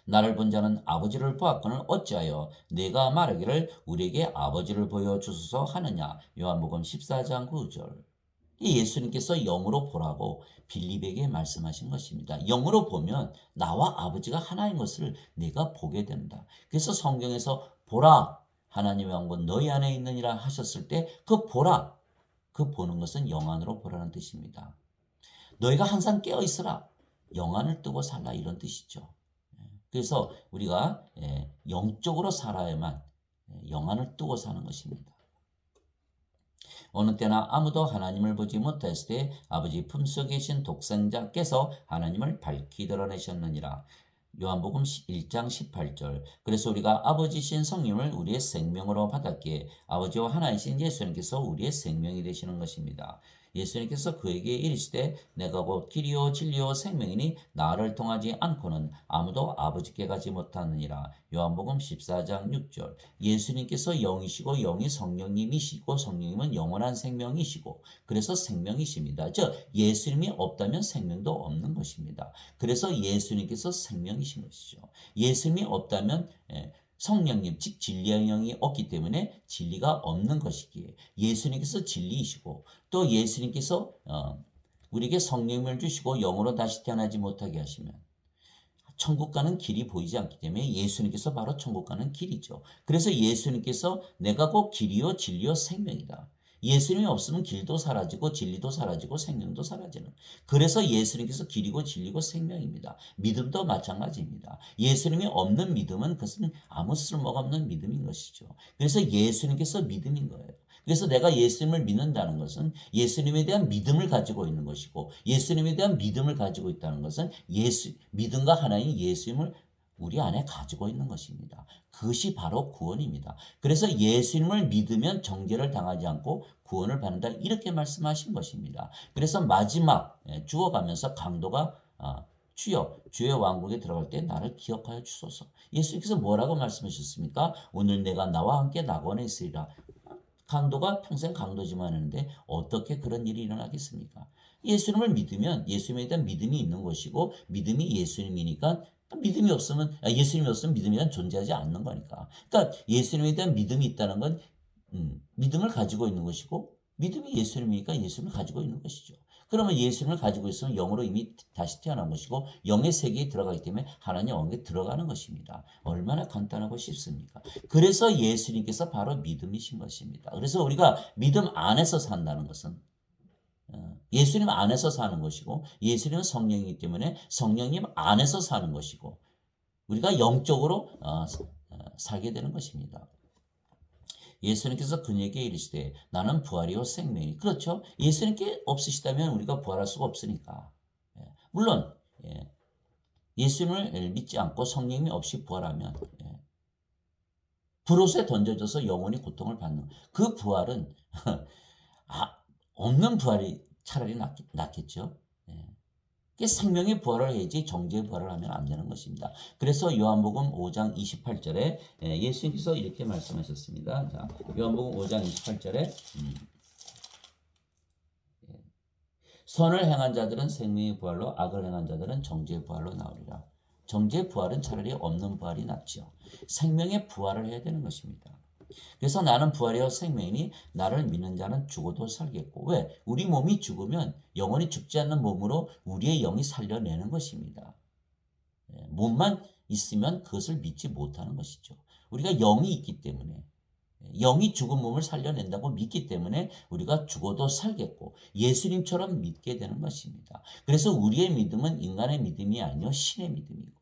나를 본 자는 아버지를 보았거늘 어찌하여 내가 말하기를 우리에게 아버지를 보여주소서 하느냐. 요한복음 14장 9절. 이 예수님께서 영으로 보라고 빌립에게 말씀하신 것입니다. 영으로 보면 나와 아버지가 하나인 것을 내가 보게 된다. 그래서 성경에서 보라 하나님의 왕국 너희 안에 있느니라 하셨을 때 그 보라, 그 보는 것은 영안으로 보라는 뜻입니다. 너희가 항상 깨어 있으라, 영안을 뜨고 살라, 이런 뜻이죠. 그래서 우리가 영적으로 살아야만 영안을 뜨고 사는 것입니다. 어느 때나 아무도 하나님을 보지 못했을 때 아버지 품속에 계신 독생자께서 하나님을 밝히 드러내셨느니라. 요한복음 1장 18절. 그래서 우리가 아버지신 성령을 우리의 생명으로 받았기에 아버지와 하나이신 예수님께서 우리의 생명이 되시는 것입니다. 예수님께서 그에게 이르시되 내가 곧 길이요 진리요 생명이니 나를 통하지 않고는 아무도 아버지께 가지 못하느니라. 요한복음 14장 6절. 예수님께서 영이시고 영이 성령님이시고 성령님은 영원한 생명이시고 그래서 생명이십니다. 즉 예수님이 없다면 생명도 없는 것입니다. 그래서 예수님께서 생명이신 것이죠. 예수님이 없다면 성령님 즉 진리의 영이 없기 때문에 진리가 없는 것이기에 예수님께서 진리이시고 또 예수님께서 우리에게 성령을 주시고 영으로 다시 태어나지 못하게 하시면 천국 가는 길이 보이지 않기 때문에 예수님께서 바로 천국 가는 길이죠. 그래서 예수님께서 내가 곧 길이요 진리요 생명이다. 예수님이 없으면 길도 사라지고 진리도 사라지고 생명도 사라지는. 그래서 예수님께서 길이고 진리고 생명입니다. 믿음도 마찬가지입니다. 예수님이 없는 믿음은 그것은 아무 쓸모가 없는 믿음인 것이죠. 그래서 예수님께서 믿음인 거예요. 그래서 내가 예수님을 믿는다는 것은 예수님에 대한 믿음을 가지고 있는 것이고 예수님에 대한 믿음을 가지고 있다는 것은 믿음과 하나인 예수님을 우리 안에 가지고 있는 것입니다. 그것이 바로 구원입니다. 그래서 예수님을 믿으면 정죄를 당하지 않고 구원을 받는다 이렇게 말씀하신 것입니다. 그래서 마지막 죽어가면서 강도가 주여 주의 왕국에 들어갈 때 나를 기억하여 주소서. 예수님께서 뭐라고 말씀하셨습니까? 오늘 내가 나와 함께 낙원에 있으리라. 강도가 평생 강도지만 하는데 어떻게 그런 일이 일어나겠습니까? 예수님을 믿으면 예수님에 대한 믿음이 있는 것이고 믿음이 예수님이니까 믿음이 없으면 예수님이 없으면 믿음이 존재하지 않는 거니까. 그러니까 예수님에 대한 믿음이 있다는 건 믿음을 가지고 있는 것이고 믿음이 예수님이니까 예수님을 가지고 있는 것이죠. 그러면 예수님을 가지고 있으면 영으로 이미 다시 태어난 것이고 영의 세계에 들어가기 때문에 하나님 왕국에 들어가는 것입니다. 얼마나 간단하고 쉽습니까? 그래서 예수님께서 바로 믿음이신 것입니다. 그래서 우리가 믿음 안에서 산다는 것은 예수님 안에서 사는 것이고 예수님은 성령이기 때문에 성령님 안에서 사는 것이고 우리가 영적으로 살게 되는 것입니다. 예수님께서 그에게 이르시되 나는 부활이요 생명이. 그렇죠. 예수님께 없으시다면 우리가 부활할 수가 없으니까. 물론 예수님을 믿지 않고 성령이 없이 부활하면 불옷에 던져져서 영원히 고통을 받는 그 부활은 없는 부활이 차라리 낫겠죠. 생명의 부활을 해야지 정죄의 부활을 하면 안 되는 것입니다. 그래서 요한복음 5장 28절에 예수님께서 이렇게 말씀하셨습니다. 자, 요한복음 5장 28절에 선을 행한 자들은 생명의 부활로 악을 행한 자들은 정죄의 부활로 나오리라. 정죄의 부활은 차라리 없는 부활이 낫죠. 생명의 부활을 해야 되는 것입니다. 그래서 나는 부활이요 생명이니 나를 믿는 자는 죽어도 살겠고. 왜? 우리 몸이 죽으면 영원히 죽지 않는 몸으로 우리의 영이 살려내는 것입니다. 몸만 있으면 그것을 믿지 못하는 것이죠. 우리가 영이 있기 때문에 영이 죽은 몸을 살려낸다고 믿기 때문에 우리가 죽어도 살겠고 예수님처럼 믿게 되는 것입니다. 그래서 우리의 믿음은 인간의 믿음이 아니요 신의 믿음이고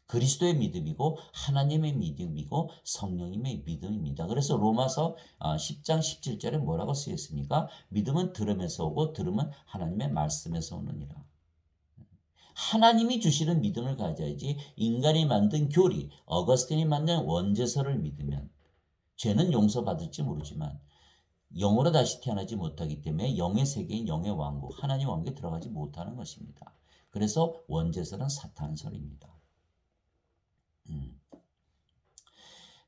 그리스도의 믿음이고 하나님의 믿음이고 성령님의 믿음입니다. 그래서 로마서 10장 17절에 뭐라고 쓰였습니까? 믿음은 들음에서 오고 들음은 하나님의 말씀에서 오느니라. 하나님이 주시는 믿음을 가져야지 인간이 만든 교리, 어거스틴이 만든 원죄서를 믿으면 죄는 용서받을지 모르지만 영으로 다시 태어나지 못하기 때문에 영의 세계인 영의 왕국, 하나님 왕국에 들어가지 못하는 것입니다. 그래서 원죄서는 사탄설입니다.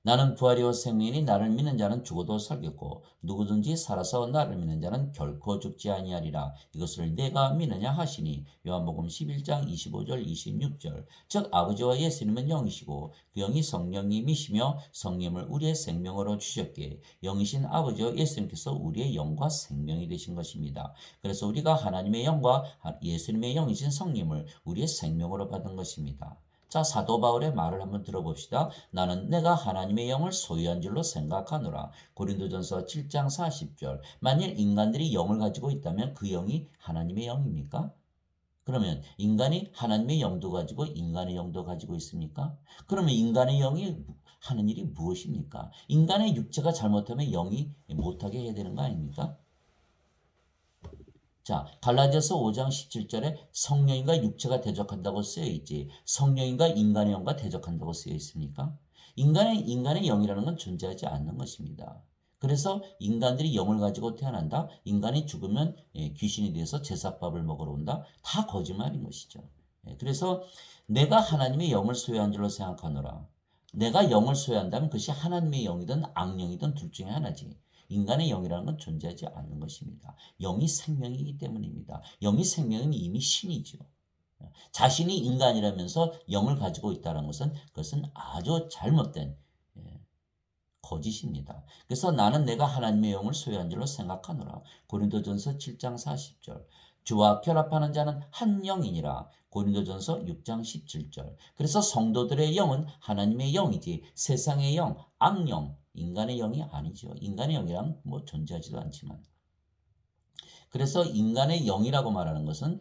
나는 부활이요 생명이니 나를 믿는 자는 죽어도 살겠고 누구든지 살아서 나를 믿는 자는 결코 죽지 아니하리라. 이것을 내가 믿느냐 하시니 요한복음 11장 25절 26절. 즉 아버지와 예수님은 영이시고 그 영이 성령님이시며 성령을 우리의 생명으로 주셨기에 영이신 아버지와 예수님께서 우리의 영과 생명이 되신 것입니다. 그래서 우리가 하나님의 영과 예수님의 영이신 성령을 우리의 생명으로 받은 것입니다. 자, 사도 바울의 말을 한번 들어봅시다. 나는 내가 하나님의 영을 소유한 줄로 생각하노라. 고린도전서 7장 40절. 만일 인간들이 영을 가지고 있다면 그 영이 하나님의 영입니까? 그러면 인간이 하나님의 영도 가지고 인간의 영도 가지고 있습니까? 그러면 인간의 영이 하는 일이 무엇입니까? 인간의 육체가 잘못하면 영이 못하게 해야 되는 거 아닙니까? 자, 갈라디아서 5장 17절에 성령인과 육체가 대적한다고 쓰여 있지 성령인과 인간의 영과 대적한다고 쓰여 있습니까? 인간의 영이라는 건 존재하지 않는 것입니다. 그래서 인간들이 영을 가지고 태어난다. 인간이 죽으면 귀신이 돼서 제사밥을 먹으러 온다. 다 거짓말인 것이죠. 그래서 내가 하나님의 영을 소유한 줄로 생각하노라. 내가 영을 소유한다면 그것이 하나님의 영이든 악령이든 둘 중에 하나지. 인간의 영이라는 건 존재하지 않는 것입니다. 영이 생명이기 때문입니다. 영이 생명이면 이미 신이죠. 자신이 인간이라면서 영을 가지고 있다는 것은 그것은 아주 잘못된 거짓입니다. 그래서 나는 내가 하나님의 영을 소유한 줄로 생각하노라. 고린도전서 7장 40절. 주와 결합하는 자는 한 영이니라. 고린도전서 6장 17절. 그래서 성도들의 영은 하나님의 영이지 세상의 영, 악령, 인간의 영이 아니죠. 인간의 영이란 뭐 존재하지도 않지만. 그래서 인간의 영이라고 말하는 것은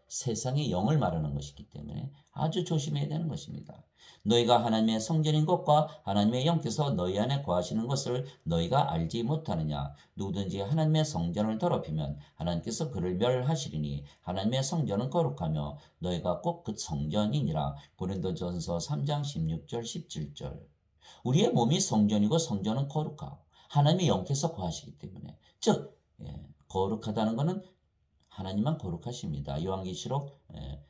세상의 영을 말하는 것이기 때문에 아주 조심해야 되는 것입니다. 너희가 하나님의 성전인 것과 하나님의 영께서 너희 안에 거하시는 것을 너희가 알지 못하느냐. 누구든지 하나님의 성전을 더럽히면 하나님께서 그를 멸하시리니 하나님의 성전은 거룩하며 너희가 꼭 그 성전이니라. 고린도전서 3장 16절 17절. 우리의 몸이 성전이고 성전은 거룩하고 하나님의 영께서 거하시기 때문에 즉 거룩하다는 것은 하나님만 거룩하십니다. 요한계시록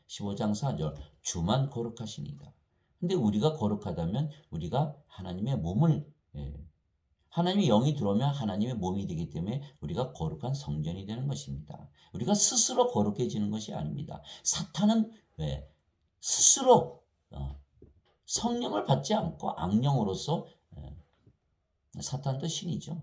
15장 4절 주만 거룩하시니다. 근데 우리가 거룩하다면 우리가 하나님의 몸을 하나님의 영이 들어오면 하나님의 몸이 되기 때문에 우리가 거룩한 성전이 되는 것입니다. 우리가 스스로 거룩해지는 것이 아닙니다. 사탄은 왜 스스로 성령을 받지 않고 악령으로서 사탄도 신이죠.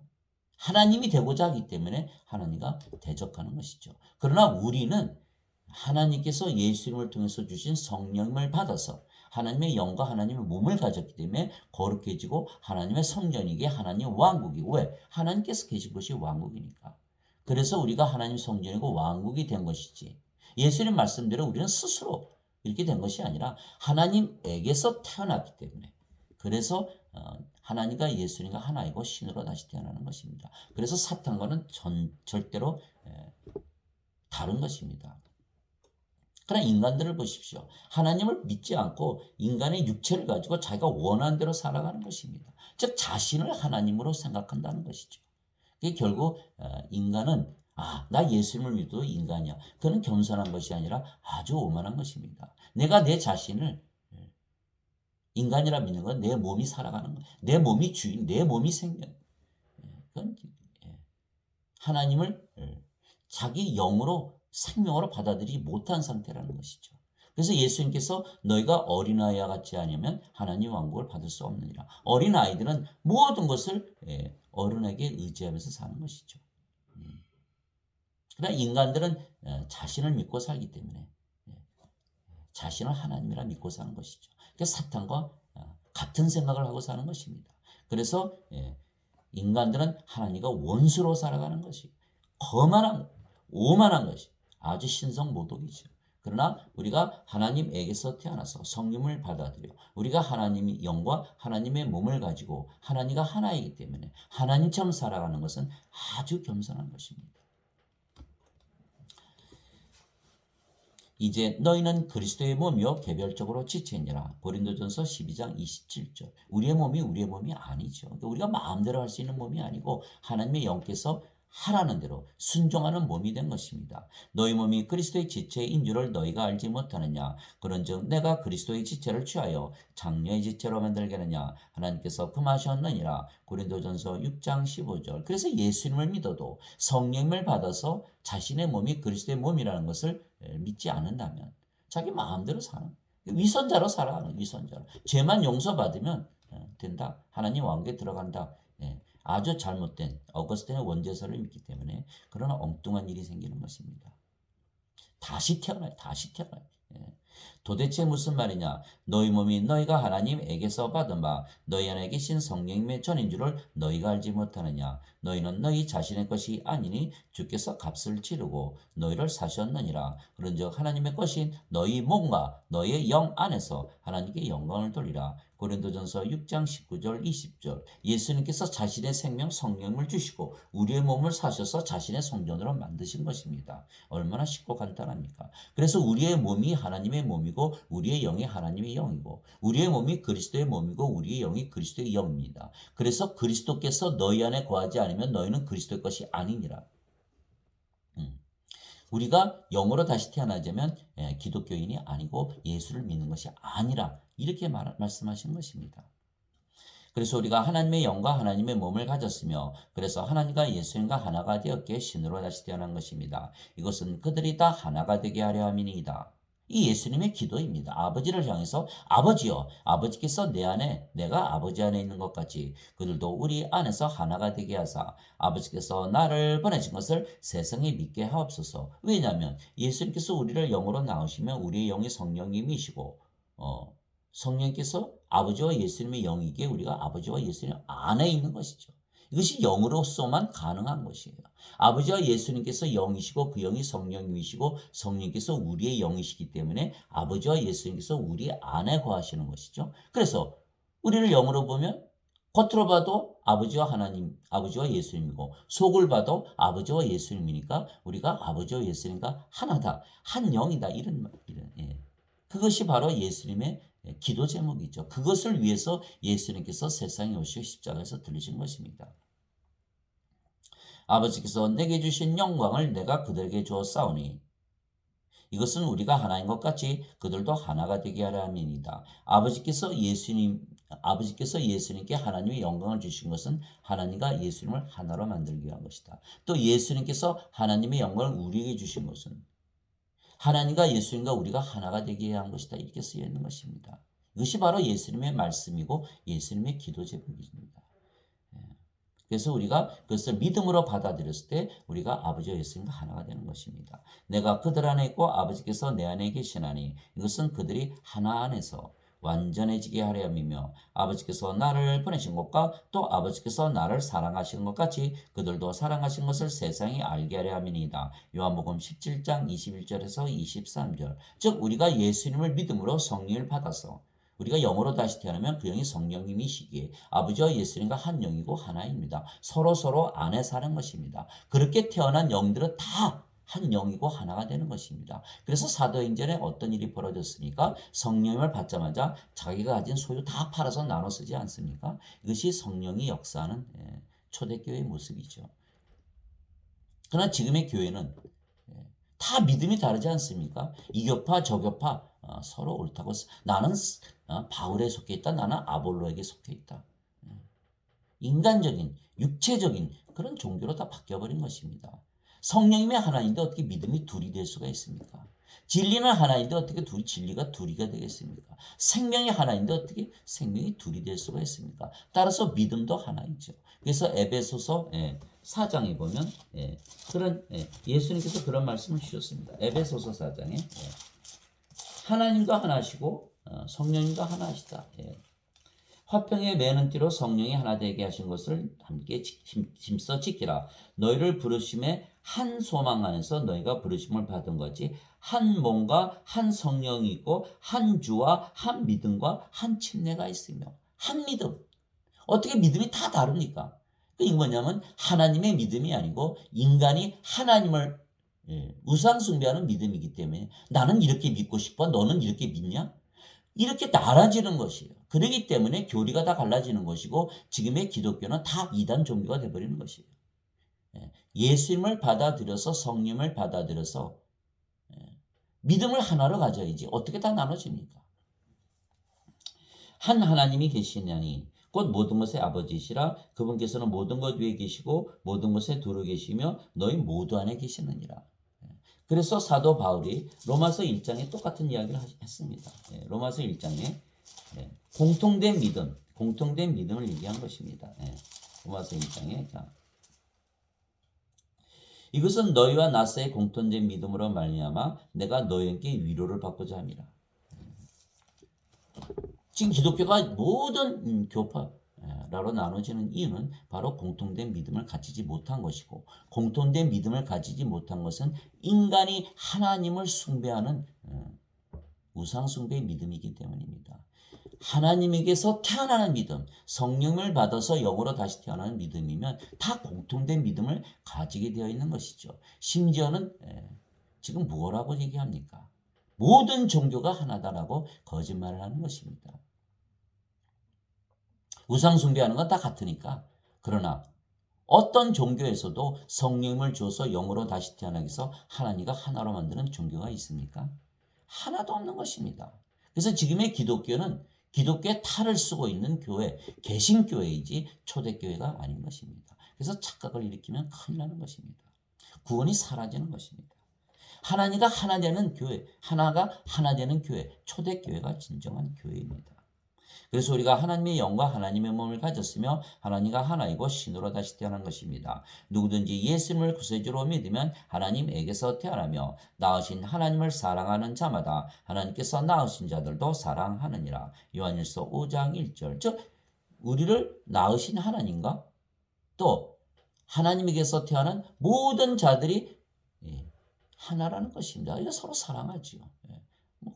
하나님이 되고자 하기 때문에 하나님과 대적하는 것이죠. 그러나 우리는 하나님께서 예수님을 통해서 주신 성령을 받아서 하나님의 영과 하나님의 몸을 가졌기 때문에 거룩해지고 하나님의 성전이기에 하나님의 왕국이고 왜? 하나님께서 계신 것이 왕국이니까. 그래서 우리가 하나님 성전이고 왕국이 된 것이지. 예수님 말씀대로 우리는 스스로 이렇게 된 것이 아니라 하나님에게서 태어났기 때문에 그래서 하나님과 예수님과 하나이고 신으로 다시 태어나는 것입니다. 그래서 사탄과는 절대로 다른 것입니다. 그러나 인간들을 보십시오. 하나님을 믿지 않고 인간의 육체를 가지고 자기가 원하는 대로 살아가는 것입니다. 즉 자신을 하나님으로 생각한다는 것이죠. 그게 결국 인간은 나 예수님을 믿어도 인간이야. 그는 겸손한 것이 아니라 아주 오만한 것입니다. 내가 내 자신을 인간이라 믿는 건 내 몸이 살아가는 거, 내 몸이 주인, 내 몸이 생명. 그건 하나님을 자기 영으로 생명으로 받아들이지 못한 상태라는 것이죠. 그래서 예수님께서 너희가 어린아이와 같지 않으면 하나님 왕국을 받을 수 없느니라. 어린아이들은 모든 것을 어른에게 의지하면서 사는 것이죠. 그러나 인간들은 자신을 믿고 살기 때문에 자신을 하나님이라 믿고 사는 것이죠. 그래서 사탄과 같은 생각을 하고 사는 것입니다. 그래서 인간들은 하나님과 원수로 살아가는 것이 거만한 오만한 것이 아주 신성모독이죠. 그러나 우리가 하나님에게서 태어나서 성령을 받아들여 우리가 하나님의 영과 하나님의 몸을 가지고 하나님과 하나이기 때문에 하나님처럼 살아가는 것은 아주 겸손한 것입니다. 이제 너희는 그리스도의 몸이요 개별적으로 지체니라. 고린도전서 12장 27절. 우리의 몸이 아니죠. 그러니까 우리가 마음대로 할 수 있는 몸이 아니고 하나님의 영께서 하라는 대로 순종하는 몸이 된 것입니다. 너희 몸이 그리스도의 지체인 줄을 너희가 알지 못하느냐? 그런즉 내가 그리스도의 지체를 취하여 장녀의 지체로 만들겠느냐? 하나님께서 금하셨느니라. 고린도전서 6장 15절. 그래서 예수님을 믿어도 성령을 받아서 자신의 몸이 그리스도의 몸이라는 것을 믿지 않는다면 자기 마음대로 사는 위선자로 살아가는 위선자로. 죄만 용서받으면 된다. 하나님 왕국에 들어간다. 아주 잘못된 어거스틴의 원죄설을 믿기 때문에 그런 엉뚱한 일이 생기는 것입니다. 다시 태어나요. 다시 태어나요. 도대체 무슨 말이냐? 너희 몸이 너희가 하나님에게서 받은 바 너희 안에 계신 성령님의 전인 줄을 너희가 알지 못하느냐? 너희는 너희 자신의 것이 아니니 주께서 값을 치르고 너희를 사셨느니라. 그런즉 하나님의 것인 너희 몸과 너희의 영 안에서 하나님께 영광을 돌리라. 고린도전서 6장 19절 20절. 예수님께서 자신의 생명 성령을 주시고 우리의 몸을 사셔서 자신의 성전으로 만드신 것입니다. 얼마나 쉽고 간단합니까? 그래서 우리의 몸이 하나님의 몸이고 우리의 영이 하나님의 영이고 우리의 몸이 그리스도의 몸이고 우리의 영이 그리스도의 영입니다. 그래서 그리스도께서 너희 안에 거하지 않으면 너희는 그리스도의 것이 아니니라. 우리가 영으로 다시 태어나자면 기독교인이 아니고 예수를 믿는 것이 아니라 이렇게 말씀하신 것입니다. 그래서 우리가 하나님의 영과 하나님의 몸을 가졌으며 그래서 하나님과 예수님과 하나가 되었기에 신으로 다시 태어난 것입니다. 이것은 그들이 다 하나가 되게 하려 함이니이다. 이 예수님의 기도입니다. 아버지를 향해서 아버지여, 아버지께서 내 안에 내가 아버지 안에 있는 것 같이 그들도 우리 안에서 하나가 되게 하사 아버지께서 나를 보내신 것을 세상에 믿게 하옵소서. 왜냐하면 예수님께서 우리를 영으로 낳으시면 우리의 영이 성령님이시고 성령께서 아버지와 예수님의 영이기에 우리가 아버지와 예수님 안에 있는 것이죠. 이것이 영으로서만 가능한 것이에요. 아버지와 예수님께서 영이시고 그 영이 성령님이시고 성령께서 우리의 영이시기 때문에 아버지와 예수님께서 우리 안에 거하시는 것이죠. 그래서 우리를 영으로 보면 겉으로 봐도 아버지와 하나님, 아버지와 예수님이고 속을 봐도 아버지와 예수님이니까 우리가 아버지와 예수님과 하나다, 한 영이다 이런 그것이 바로 예수님의 기도 제목이죠. 그것을 위해서 예수님께서 세상에 오시고 십자가에서 들리신 것입니다. 아버지께서 내게 주신 영광을 내가 그들에게 주었사오니 이것은 우리가 하나인 것 같이 그들도 하나가 되게 하려 함이니이다. 아버지께서 예수님께 하나님의 영광을 주신 것은 하나님과 예수님을 하나로 만들기 위한 것이다. 또 예수님께서 하나님의 영광을 우리에게 주신 것은 하나님과 예수님과 우리가 하나가 되게 한 것이다. 이렇게 쓰여 있는 것입니다. 이것이 바로 예수님의 말씀이고 예수님의 기도 제목입니다. 그래서 우리가 그것을 믿음으로 받아들였을 때 우리가 아버지와 예수님과 하나가 되는 것입니다. 내가 그들 안에 있고 아버지께서 내 안에 계시나니 이것은 그들이 하나 안에서 완전해지게 하려 함이며 아버지께서 나를 보내신 것과 또 아버지께서 나를 사랑하신 것 같이 그들도 사랑하신 것을 세상이 알게 하려 함이니이다. 요한복음 17장 21절에서 23절. 즉 우리가 예수님을 믿음으로 성령을 받아서 우리가 영으로 다시 태어나면 그 영이 성령님이시기에 아버지와 예수님과 한 영이고 하나입니다. 서로 안에 사는 것입니다. 그렇게 태어난 영들은 다 한 영이고 하나가 되는 것입니다. 그래서 사도행전에 어떤 일이 벌어졌습니까? 성령을 받자마자 자기가 가진 소유 다 팔아서 나눠 쓰지 않습니까? 이것이 성령이 역사하는 초대교회의 모습이죠. 그러나 지금의 교회는 다 믿음이 다르지 않습니까? 이교파 저교파 서로 옳다고 나는 바울에 속해 있다. 나는 아볼로에게 속해 있다. 인간적인 육체적인 그런 종교로 다 바뀌어버린 것입니다. 성령님이 하나인데 어떻게 믿음이 둘이 될 수가 있습니까? 진리는 하나인데 어떻게 진리가 둘이가 되겠습니까? 생명이 하나인데 어떻게 생명이 둘이 될 수가 있습니까? 따라서 믿음도 하나이죠. 그래서 에베소서 4장에 보면 그런 예수님께서 그런 말씀을 주셨습니다. 에베소서 4장에 하나님과 하나시고 성령님과 하나시다. 화평에 매는 띠로 성령이 하나 되게 하신 것을 함께 힘써 지키라. 너희를 부르심에 한 소망 안에서 너희가 부르심을 받은 거지 한 몸과 한 성령이 있고 한 주와 한 믿음과 한 침례가 있으며 한 믿음. 어떻게 믿음이 다 다릅니까? 이게 뭐냐면 하나님의 믿음이 아니고 인간이 하나님을 우상 숭배하는 믿음이기 때문에 나는 이렇게 믿고 싶어 너는 이렇게 믿냐? 이렇게 나눠지는 것이에요. 그렇기 때문에 교리가 다 갈라지는 것이고 지금의 기독교는 다 이단 종교가 되어버리는 것이에요. 예수님을 받아들여서 성령을 받아들여서 믿음을 하나로 가져야지 어떻게 다 나눠집니까? 한 하나님이 계시냐니 곧 모든 것의 아버지시라 그분께서는 모든 것 위에 계시고 모든 것에 두루 계시며 너희 모두 안에 계시느니라. 그래서 사도 바울이 로마서 1장에 똑같은 이야기를 했습니다. 로마서 1장에 공통된 믿음을 얘기한 것입니다. 로마서 1장에 이것은 너희와 나 사이의 공통된 믿음으로 말미암아 내가 너희에게 위로를 받고자 함이라. 지금 기독교가 모든 교파라로 나눠지는 이유는 바로 공통된 믿음을 가지지 못한 것이고 공통된 믿음을 가지지 못한 것은 인간이 하나님을 숭배하는 우상숭배의 믿음이기 때문입니다. 하나님에게서 태어나는 믿음, 성령을 받아서 영으로 다시 태어나는 믿음이면 다 공통된 믿음을 가지게 되어 있는 것이죠. 심지어는 지금 뭐라고 얘기합니까? 모든 종교가 하나다라고 거짓말을 하는 것입니다. 우상 숭배하는 건 다 같으니까. 그러나 어떤 종교에서도 성령을 줘서 영으로 다시 태어나기 위해서 하나님과 하나로 만드는 종교가 있습니까? 하나도 없는 것입니다. 그래서 지금의 기독교는 기독교의 탈을 쓰고 있는 교회, 개신교회이지 초대교회가 아닌 것입니다. 그래서 착각을 일으키면 큰일 나는 것입니다. 구원이 사라지는 것입니다. 하나님과 하나 되는 교회, 하나가 하나 되는 교회, 초대교회가 진정한 교회입니다. 그래서 우리가 하나님의 영과 하나님의 몸을 가졌으며 하나님과 하나이고 신으로 다시 태어난 것입니다. 누구든지 예수님을 구세주로 믿으면 하나님에게서 태어나며 낳으신 하나님을 사랑하는 자마다 하나님께서 낳으신 자들도 사랑하느니라. 요한일서 5장 1절. 즉 우리를 낳으신 하나님과 또 하나님에게서 태어난 모든 자들이 하나라는 것입니다. 이거 서로 사랑하지요.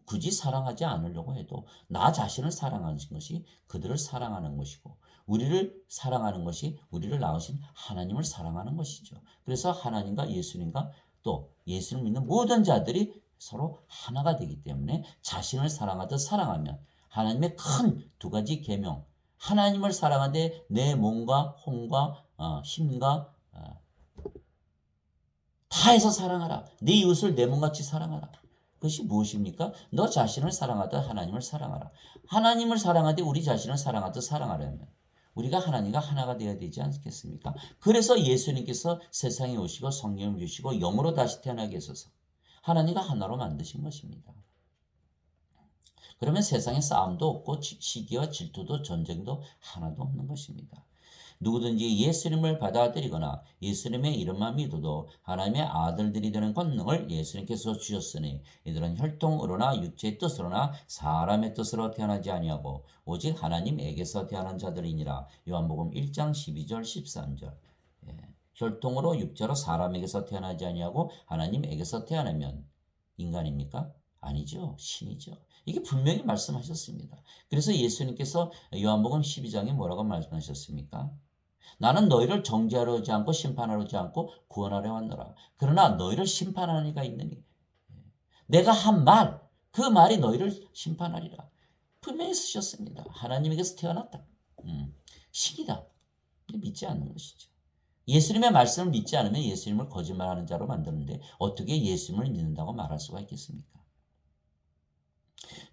굳이 사랑하지 않으려고 해도 나 자신을 사랑하는 것이 그들을 사랑하는 것이고 우리를 사랑하는 것이 우리를 낳으신 하나님을 사랑하는 것이죠. 그래서 하나님과 예수님과 또 예수를 믿는 모든 자들이 서로 하나가 되기 때문에 자신을 사랑하듯 사랑하면 하나님의 큰 두 가지 계명, 하나님을 사랑하되 내 몸과 혼과 힘과 다해서 사랑하라. 내 이웃을 내 몸같이 사랑하라. 그것이 무엇입니까? 너 자신을 사랑하듯 하나님을 사랑하라. 하나님을 사랑하되 우리 자신을 사랑하듯 사랑하려면 우리가 하나님과 하나가 되어야 되지 않겠습니까? 그래서 예수님께서 세상에 오시고 성령을 주시고 영으로 다시 태어나게 하셔서 하나님과 하나로 만드신 것입니다. 그러면 세상에 싸움도 없고 시기와 질투도 전쟁도 하나도 없는 것입니다. 누구든지 예수님을 받아들이거나 예수님의 이름만 믿어도 하나님의 아들들이 되는 권능을 예수님께서 주셨으니 이들은 혈통으로나 육체의 뜻으로나 사람의 뜻으로 태어나지 아니하고 오직 하나님에게서 태어난 자들이니라. 요한복음 1장 12절 13절. 혈통으로 육체로 사람에게서 태어나지 아니하고 하나님에게서 태어나면 인간입니까? 아니죠. 신이죠. 이게 분명히 말씀하셨습니다. 그래서 예수님께서 요한복음 12장에 뭐라고 말씀하셨습니까? 나는 너희를 정죄하려 하지 않고 심판하려 하지 않고 구원하려 왔노라. 그러나 너희를 심판하는 이가 있느니 내가 한 말, 그 말이 너희를 심판하리라. 분명히 쓰셨습니다. 하나님에게서 태어났다. 신이다. 믿지 않는 것이죠. 예수님의 말씀을 믿지 않으면 예수님을 거짓말하는 자로 만드는데 어떻게 예수님을 믿는다고 말할 수가 있겠습니까?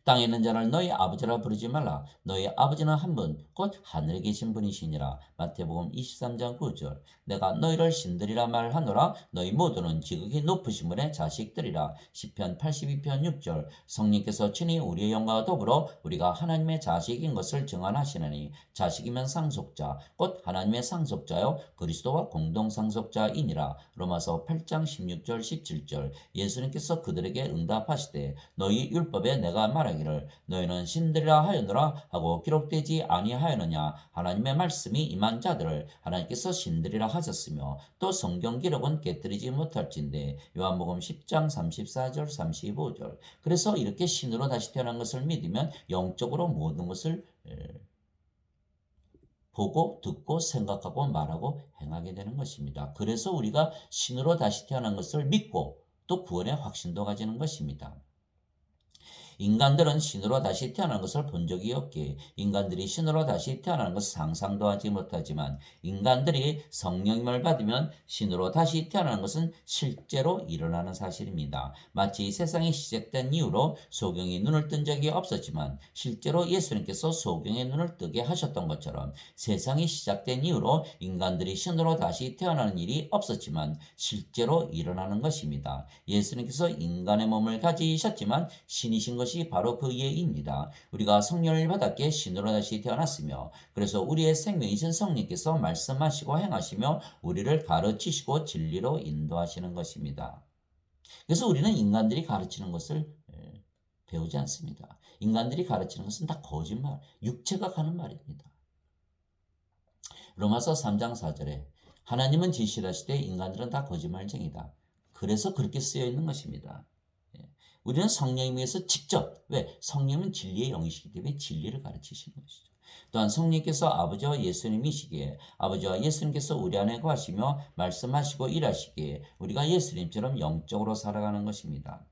땅에 있는 자를 너희 아버지라 부르지 말라. 너희 아버지는 한 분, 곧 하늘에 계신 분이시니라. 마태복음 23장 9절. 내가 너희를 신들이라 말하노라. 너희 모두는 지극히 높으신 분의 자식들이라. 시편 82편 6절. 성령께서 친히 우리의 영과 더불어 우리가 하나님의 자식인 것을 증언하시느니 자식이면 상속자, 곧 하나님의 상속자요 그리스도와 공동 상속자이니라. 로마서 8장 16절 17절. 예수님께서 그들에게 응답하시되 너희 율법에 내가 말하기를 너희는 신들이라 하였노라 하고 기록되지 아니하였느냐. 하나님의 말씀이 임한 자들을 하나님께서 신들이라 하셨으며 또 성경 기록은 깨뜨리지 못할진대. 요한복음 10장 34절 35절. 그래서 이렇게 신으로 다시 태어난 것을 믿으면 영적으로 모든 것을 보고 듣고 생각하고 말하고 행하게 되는 것입니다. 그래서 우리가 신으로 다시 태어난 것을 믿고 또 구원의 확신도 가지는 것입니다. 인간들은 신으로 다시 태어나는 것을 본 적이 없기에 인간들이 신으로 다시 태어나는 것을 상상도 하지 못하지만 인간들이 성령님을 받으면 신으로 다시 태어나는 것은 실제로 일어나는 사실입니다. 마치 세상이 시작된 이후로 소경이 눈을 뜬 적이 없었지만 실제로 예수님께서 소경의 눈을 뜨게 하셨던 것처럼 세상이 시작된 이후로 인간들이 신으로 다시 태어나는 일이 없었지만 실제로 일어나는 것입니다. 예수님께서 인간의 몸을 가지셨지만 신이신 것이 바로 그 예입니다. 우리가 성령을 받았기에 신으로 다시 태어났으며 그래서 우리의 생명이신 성령께서 말씀하시고 행하시며 우리를 가르치시고 진리로 인도하시는 것입니다. 그래서 우리는 인간들이 가르치는 것을 배우지 않습니다. 인간들이 가르치는 것은 다 거짓말, 육체가 가는 말입니다. 로마서 3장 4절에 하나님은 진실하시되 인간들은 다 거짓말쟁이다. 그래서 그렇게 쓰여 있는 것입니다. 우리는 성령에 의해서 직접, 왜? 성령은 진리의 영이시기 때문에 진리를 가르치시는 것이죠. 또한 성령께서 아버지와 예수님이시기에 아버지와 예수님께서 우리 안에 거하시며 말씀하시고 일하시기에 우리가 예수님처럼 영적으로 살아가는 것입니다.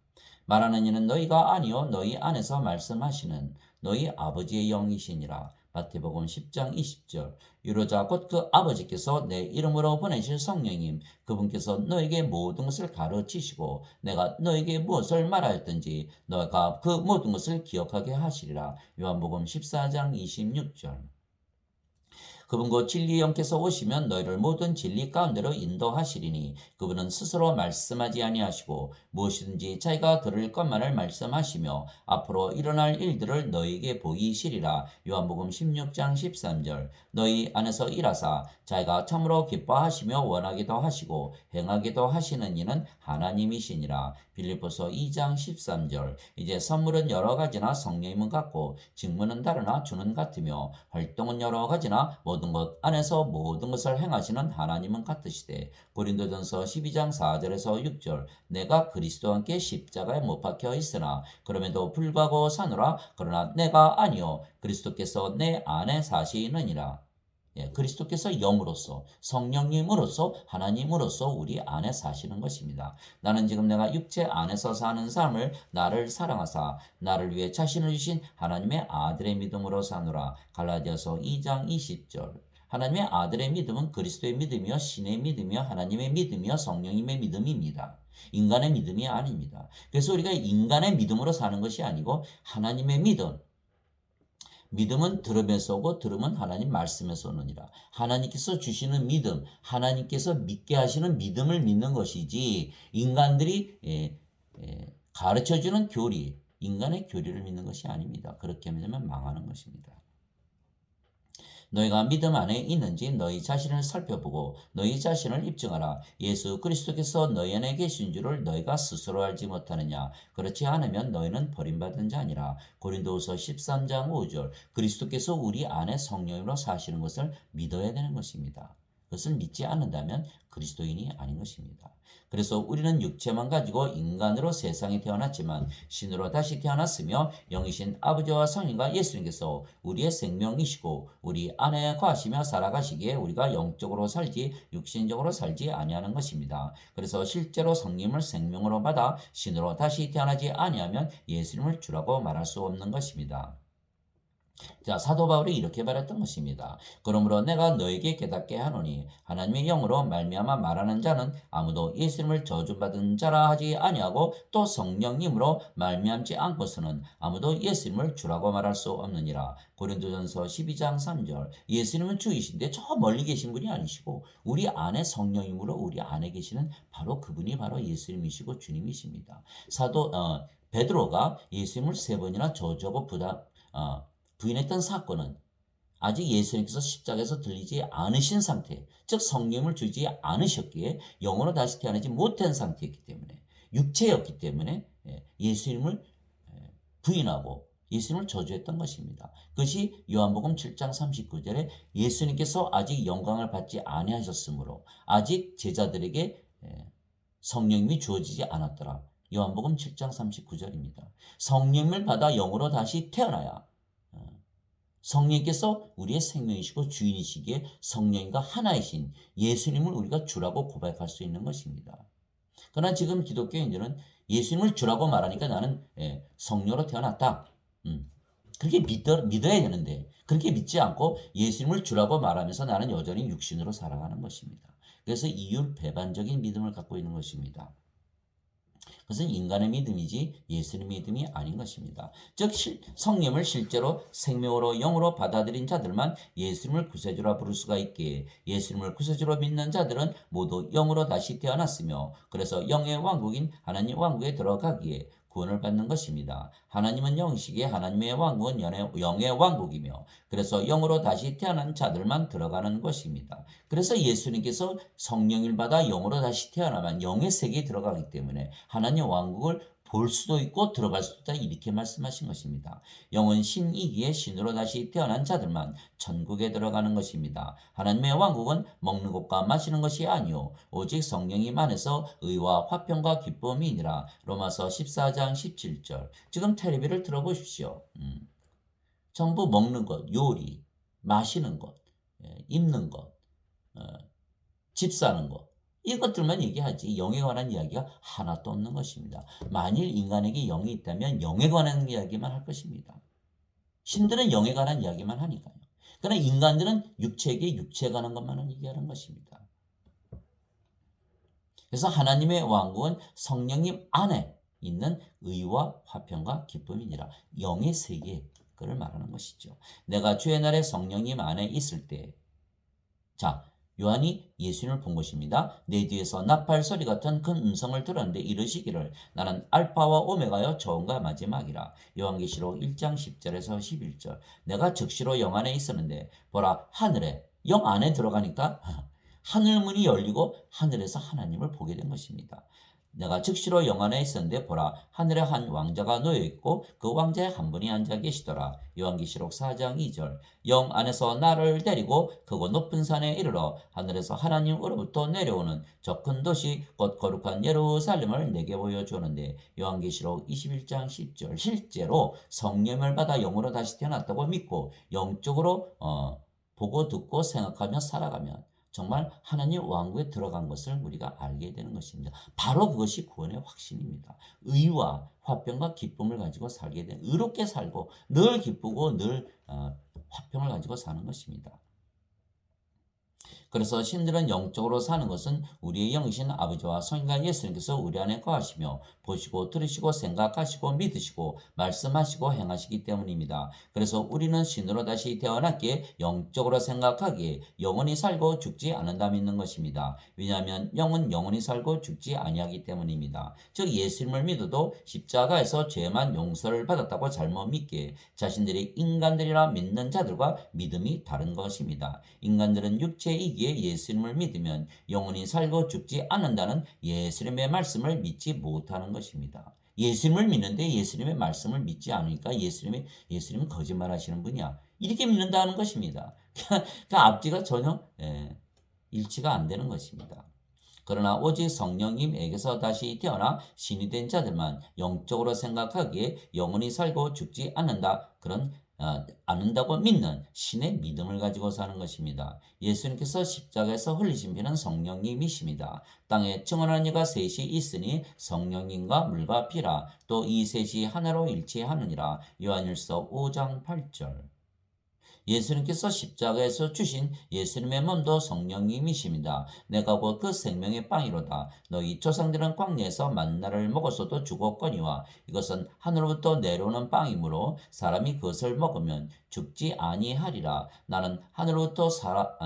말하는 이는 너희가 아니요 너희 안에서 말씀하시는 너희 아버지의 영이시니라. 마태복음 10장 20절. 유로자 곧 그 아버지께서 내 이름으로 보내실 성령님 그분께서 너에게 모든 것을 가르치시고 내가 너에게 무엇을 말하였든지 너가 그 모든 것을 기억하게 하시리라. 요한복음 14장 26절. 그분 곧 진리의 영께서 오시면 너희를 모든 진리 가운데로 인도하시리니 그분은 스스로 말씀하지 아니하시고 무엇이든지 자기가 들을 것만을 말씀하시며 앞으로 일어날 일들을 너희에게 보이시리라. 요한복음 16장 13절. 너희 안에서 일하사 자기가 참으로 기뻐하시며 원하기도 하시고 행하기도 하시는 이는 하나님이시니라. 빌립보서 2장 13절. 이제 선물은 여러 가지나 성령님은 같고 직무는 다르나 주는 같으며 활동은 여러 가지나 모든 것 안에서 모든 것을 행하시는 하나님은 같으시되 고린도전서 12장 4절에서 6절. 내가 그리스도와 함께 십자가에 못 박혀 있으나 그럼에도 불구하고 사노라. 그러나 내가 아니요 그리스도께서 내 안에 사시느니라. 그리스도께서 영으로서 성령님으로서 하나님으로서 우리 안에 사시는 것입니다. 나는 지금 내가 육체 안에서 사는 삶을 나를 사랑하사 나를 위해 자신을 주신 하나님의 아들의 믿음으로 사노라. 갈라디아서 2장 20절. 하나님의 아들의 믿음은 그리스도의 믿음이요 신의 믿음이요 하나님의 믿음이요 성령님의 믿음입니다. 인간의 믿음이 아닙니다. 그래서 우리가 인간의 믿음으로 사는 것이 아니고 하나님의 믿음. 믿음은 들음에서 오고 들음은 하나님 말씀에서 오느니라. 하나님께서 주시는 믿음, 하나님께서 믿게 하시는 믿음을 믿는 것이지 인간들이 가르쳐주는 교리, 인간의 교리를 믿는 것이 아닙니다. 그렇게 하면 망하는 것입니다. 너희가 믿음 안에 있는지 너희 자신을 살펴보고 너희 자신을 입증하라. 예수 그리스도께서 너희 안에 계신 줄을 너희가 스스로 알지 못하느냐. 그렇지 않으면 너희는 버림받은 자니라. 고린도후서 13장 5절. 그리스도께서 우리 안에 성령으로 사시는 것을 믿어야 되는 것입니다. 그것을 믿지 않는다면 그리스도인이 아닌 것입니다. 그래서 우리는 육체만 가지고 인간으로 세상에 태어났지만 신으로 다시 태어났으며 영이신 아버지와 성령과 예수님께서 우리의 생명이시고 우리 안에 거하시며 살아가시기에 우리가 영적으로 살지 육신적으로 살지 아니하는 것입니다. 그래서 실제로 성령을 생명으로 받아 신으로 다시 태어나지 아니하면 예수님을 주라고 말할 수 없는 것입니다. 자, 사도 바울이 이렇게 말했던 것입니다. 그러므로 내가 너에게 깨닫게 하노니 하나님의 영으로 말미암아 말하는 자는 아무도 예수님을 저주받은 자라 하지 아니하고 또 성령님으로 말미암지 않고서는 아무도 예수님을 주라고 말할 수 없느니라. 고린도전서 12장 3절. 예수님은 주이신데 저 멀리 계신 분이 아니시고 우리 안에 성령님으로 우리 안에 계시는 바로 그분이 바로 예수님이시고 주님이십니다. 베드로가 예수님을 3번이나 저주하고 부인했던 사건은 아직 예수님께서 십자가에서 들리지 않으신 상태, 즉 성령을 주지 않으셨기에 영으로 다시 태어나지 못한 상태였기 때문에 육체였기 때문에 예수님을 부인하고 예수님을 저주했던 것입니다. 그것이 요한복음 7장 39절에 예수님께서 아직 영광을 받지 아니하셨으므로 아직 제자들에게 성령님이 주어지지 않았더라. 요한복음 7장 39절입니다. 성령을 받아 영으로 다시 태어나야 성령께서 우리의 생명이시고 주인이시기에 성령과 하나이신 예수님을 우리가 주라고 고백할 수 있는 것입니다. 그러나 지금 기독교인들은 예수님을 주라고 말하니까 나는 성녀로 태어났다. 그렇게 믿어야 되는데 그렇게 믿지 않고 예수님을 주라고 말하면서 나는 여전히 육신으로 살아가는 것입니다. 그래서 이율배반적인 믿음을 갖고 있는 것입니다. 그것은 인간의 믿음이지 예수님의 믿음이 아닌 것입니다. 즉 성령을 실제로 생명으로 영으로 받아들인 자들만 예수님을 구세주라 부를 수가 있기에 예수님을 구세주로 믿는 자들은 모두 영으로 다시 태어났으며 그래서 영의 왕국인 하나님 왕국에 들어가기에 구원을 받는 것입니다. 하나님은 영이시기에 하나님의 왕국은 영의 왕국이며 그래서 영으로 다시 태어난 자들만 들어가는 것입니다. 그래서 예수님께서 성령을 받아 영으로 다시 태어나면 영의 세계에 들어가기 때문에 하나님 왕국을 볼 수도 있고 들어갈 수도 있다 이렇게 말씀하신 것입니다. 영은 신이기에 신으로 다시 태어난 자들만 천국에 들어가는 것입니다. 하나님의 왕국은 먹는 것과 마시는 것이 아니요 오직 성령님 안에서 의와 화평과 기쁨이니라. 로마서 14장 17절. 지금 텔레비를 들어보십시오. 전부 먹는 것, 요리, 마시는 것, 입는 것, 집 사는 것 이것들만 얘기하지 영에 관한 이야기가 하나도 없는 것입니다. 만일 인간에게 영이 있다면 영에 관한 이야기만 할 것입니다. 신들은 영에 관한 이야기만 하니까요. 그러나 인간들은 육체에게 육체에 관한 것만을 얘기하는 것입니다. 그래서 하나님의 왕국은 성령님 안에 있는 의와 화평과 기쁨이니라. 영의 세계 그를 말하는 것이죠. 내가 주의 날에 성령님 안에 있을 때 요한이 예수님을 본 것입니다. 내 뒤에서 나팔 소리 같은 큰 음성을 들었는데 이르시기를 나는 알파와 오메가여 처음과 마지막이라. 요한계시록 1장 10절에서 11절. 내가 즉시로 영 안에 있었는데 보라 하늘에 영 안에 들어가니까 하늘문이 열리고 하늘에서 하나님을 보게 된 것입니다. 내가 즉시로 영 안에 있었는데 보라 하늘에 한 왕자가 놓여 있고 그 왕자에 한 분이 앉아 계시더라. 요한계시록 4장 2절. 영 안에서 나를 데리고 크고 높은 산에 이르러 하늘에서 하나님으로부터 내려오는 저 큰 도시 곧 거룩한 예루살렘을 내게 보여주는데 요한계시록 21장 10절. 실제로 성령을 받아 영으로 다시 태어났다고 믿고 영적으로 보고 듣고 생각하며 살아가면 정말 하나님 왕국에 들어간 것을 우리가 알게 되는 것입니다. 바로 그것이 구원의 확신입니다. 의와 화평과 기쁨을 가지고 살게 된 의롭게 살고 늘 기쁘고 늘 화평을 가지고 사는 것입니다. 그래서 신들은 영적으로 사는 것은 우리의 영이신 아버지와 성인과 예수님께서 우리 안에 거하시며 보시고 들으시고 생각하시고 믿으시고 말씀하시고 행하시기 때문입니다. 그래서 우리는 신으로 다시 태어났기에 영적으로 생각하기에 영원히 살고 죽지 않는다 믿는 것입니다. 왜냐하면 영은 영원히 살고 죽지 아니하기 때문입니다. 즉 예수님을 믿어도 십자가에서 죄만 용서를 받았다고 잘못 믿기에 자신들이 인간들이라 믿는 자들과 믿음이 다른 것입니다. 인간들은 육체이기에 예수님을 믿으면 영원히 살고 죽지 않는다는 예수님의 말씀을 믿지 못하는 것입니다. 예수님을 믿는데 예수님의 말씀을 믿지 않으니까 예수님은 거짓말하시는 분이야. 이렇게 믿는다는 것입니다. 그 앞뒤가 전혀 일치가 안 되는 것입니다. 그러나 오직 성령님에게서 다시 태어나 신이 된 자들만 영적으로 생각하기에 영원히 살고 죽지 않는다. 않는다고 믿는 신의 믿음을 가지고 사는 것입니다. 예수님께서 십자가에서 흘리신 피는 성령님이십니다. 땅에 증언하는 이가 셋이 있으니 성령님과 물과 피라. 또 이 셋이 하나로 일치하느니라. 요한일서 5장 8절. 예수님께서 십자가에서 주신 예수님의 몸도 성령님이십니다. 내가 곧 그 생명의 빵이로다. 너희 조상들은 광야에서 만나를 먹었어도 죽었거니와 이것은 하늘로부터 내려오는 빵이므로 사람이 그것을 먹으면 죽지 아니하리라. 나는 하늘로부터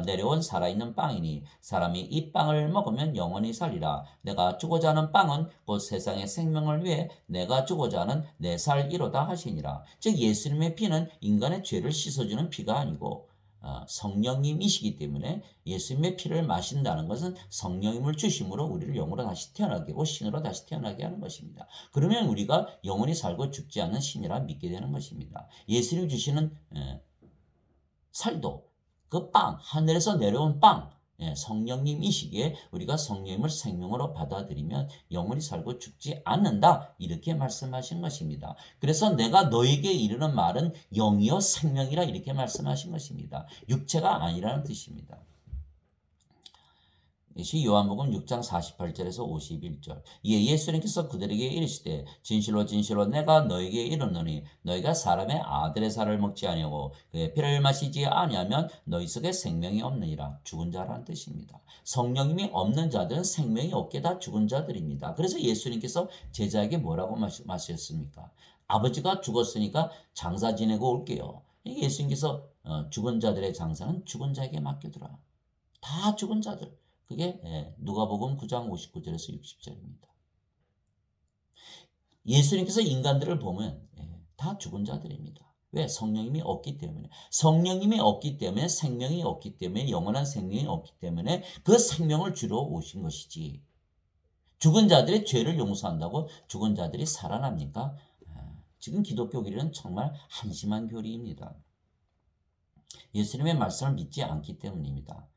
내려온 살아있는 빵이니 사람이 이 빵을 먹으면 영원히 살리라. 내가 주고자 하는 빵은 곧 세상의 생명을 위해 내가 주고자 하는 내 살이로다 하시니라. 즉 예수님의 피는 인간의 죄를 씻어주는 피가 아니고 성령님이시기 때문에 예수님의 피를 마신다는 것은 성령님을 주심으로 우리를 영으로 다시 태어나게 하고 신으로 다시 태어나게 하는 것입니다. 그러면 우리가 영원히 살고 죽지 않는 신이라 믿게 되는 것입니다. 예수님 주시는 살도 그 빵, 하늘에서 내려온 빵, 성령님이시기에 우리가 성령님을 생명으로 받아들이면 영원히 살고 죽지 않는다 이렇게 말씀하신 것입니다. 그래서 내가 너에게 이르는 말은 영이요 생명이라 이렇게 말씀하신 것입니다. 육체가 아니라는 뜻입니다. 이것이 요한복음 6장 48절에서 51절. 이에 예수님께서 그들에게 이르시되 진실로 진실로 내가 너에게 이르노니 너희가 사람의 아들의 살을 먹지 아니하고 그의 피를 마시지 아니하면 너희 속에 생명이 없느니라. 죽은 자라는 뜻입니다. 성령님이 없는 자들은 생명이 없게 다 죽은 자들입니다. 그래서 예수님께서 제자에게 뭐라고 마셨습니까? 아버지가 죽었으니까 장사 지내고 올게요. 예수님께서 죽은 자들의 장사는 죽은 자에게 맡겨두라. 다 죽은 자들. 그게 누가복음 9장 59절에서 60절입니다. 예수님께서 인간들을 보면 다 죽은 자들입니다. 왜? 성령님이 없기 때문에. 성령님이 없기 때문에 생명이 없기 때문에 영원한 생명이 없기 때문에 그 생명을 주러 오신 것이지. 죽은 자들의 죄를 용서한다고 죽은 자들이 살아납니까? 지금 기독교 교리는 정말 한심한 교리입니다. 예수님의 말씀을 믿지 않기 때문입니다.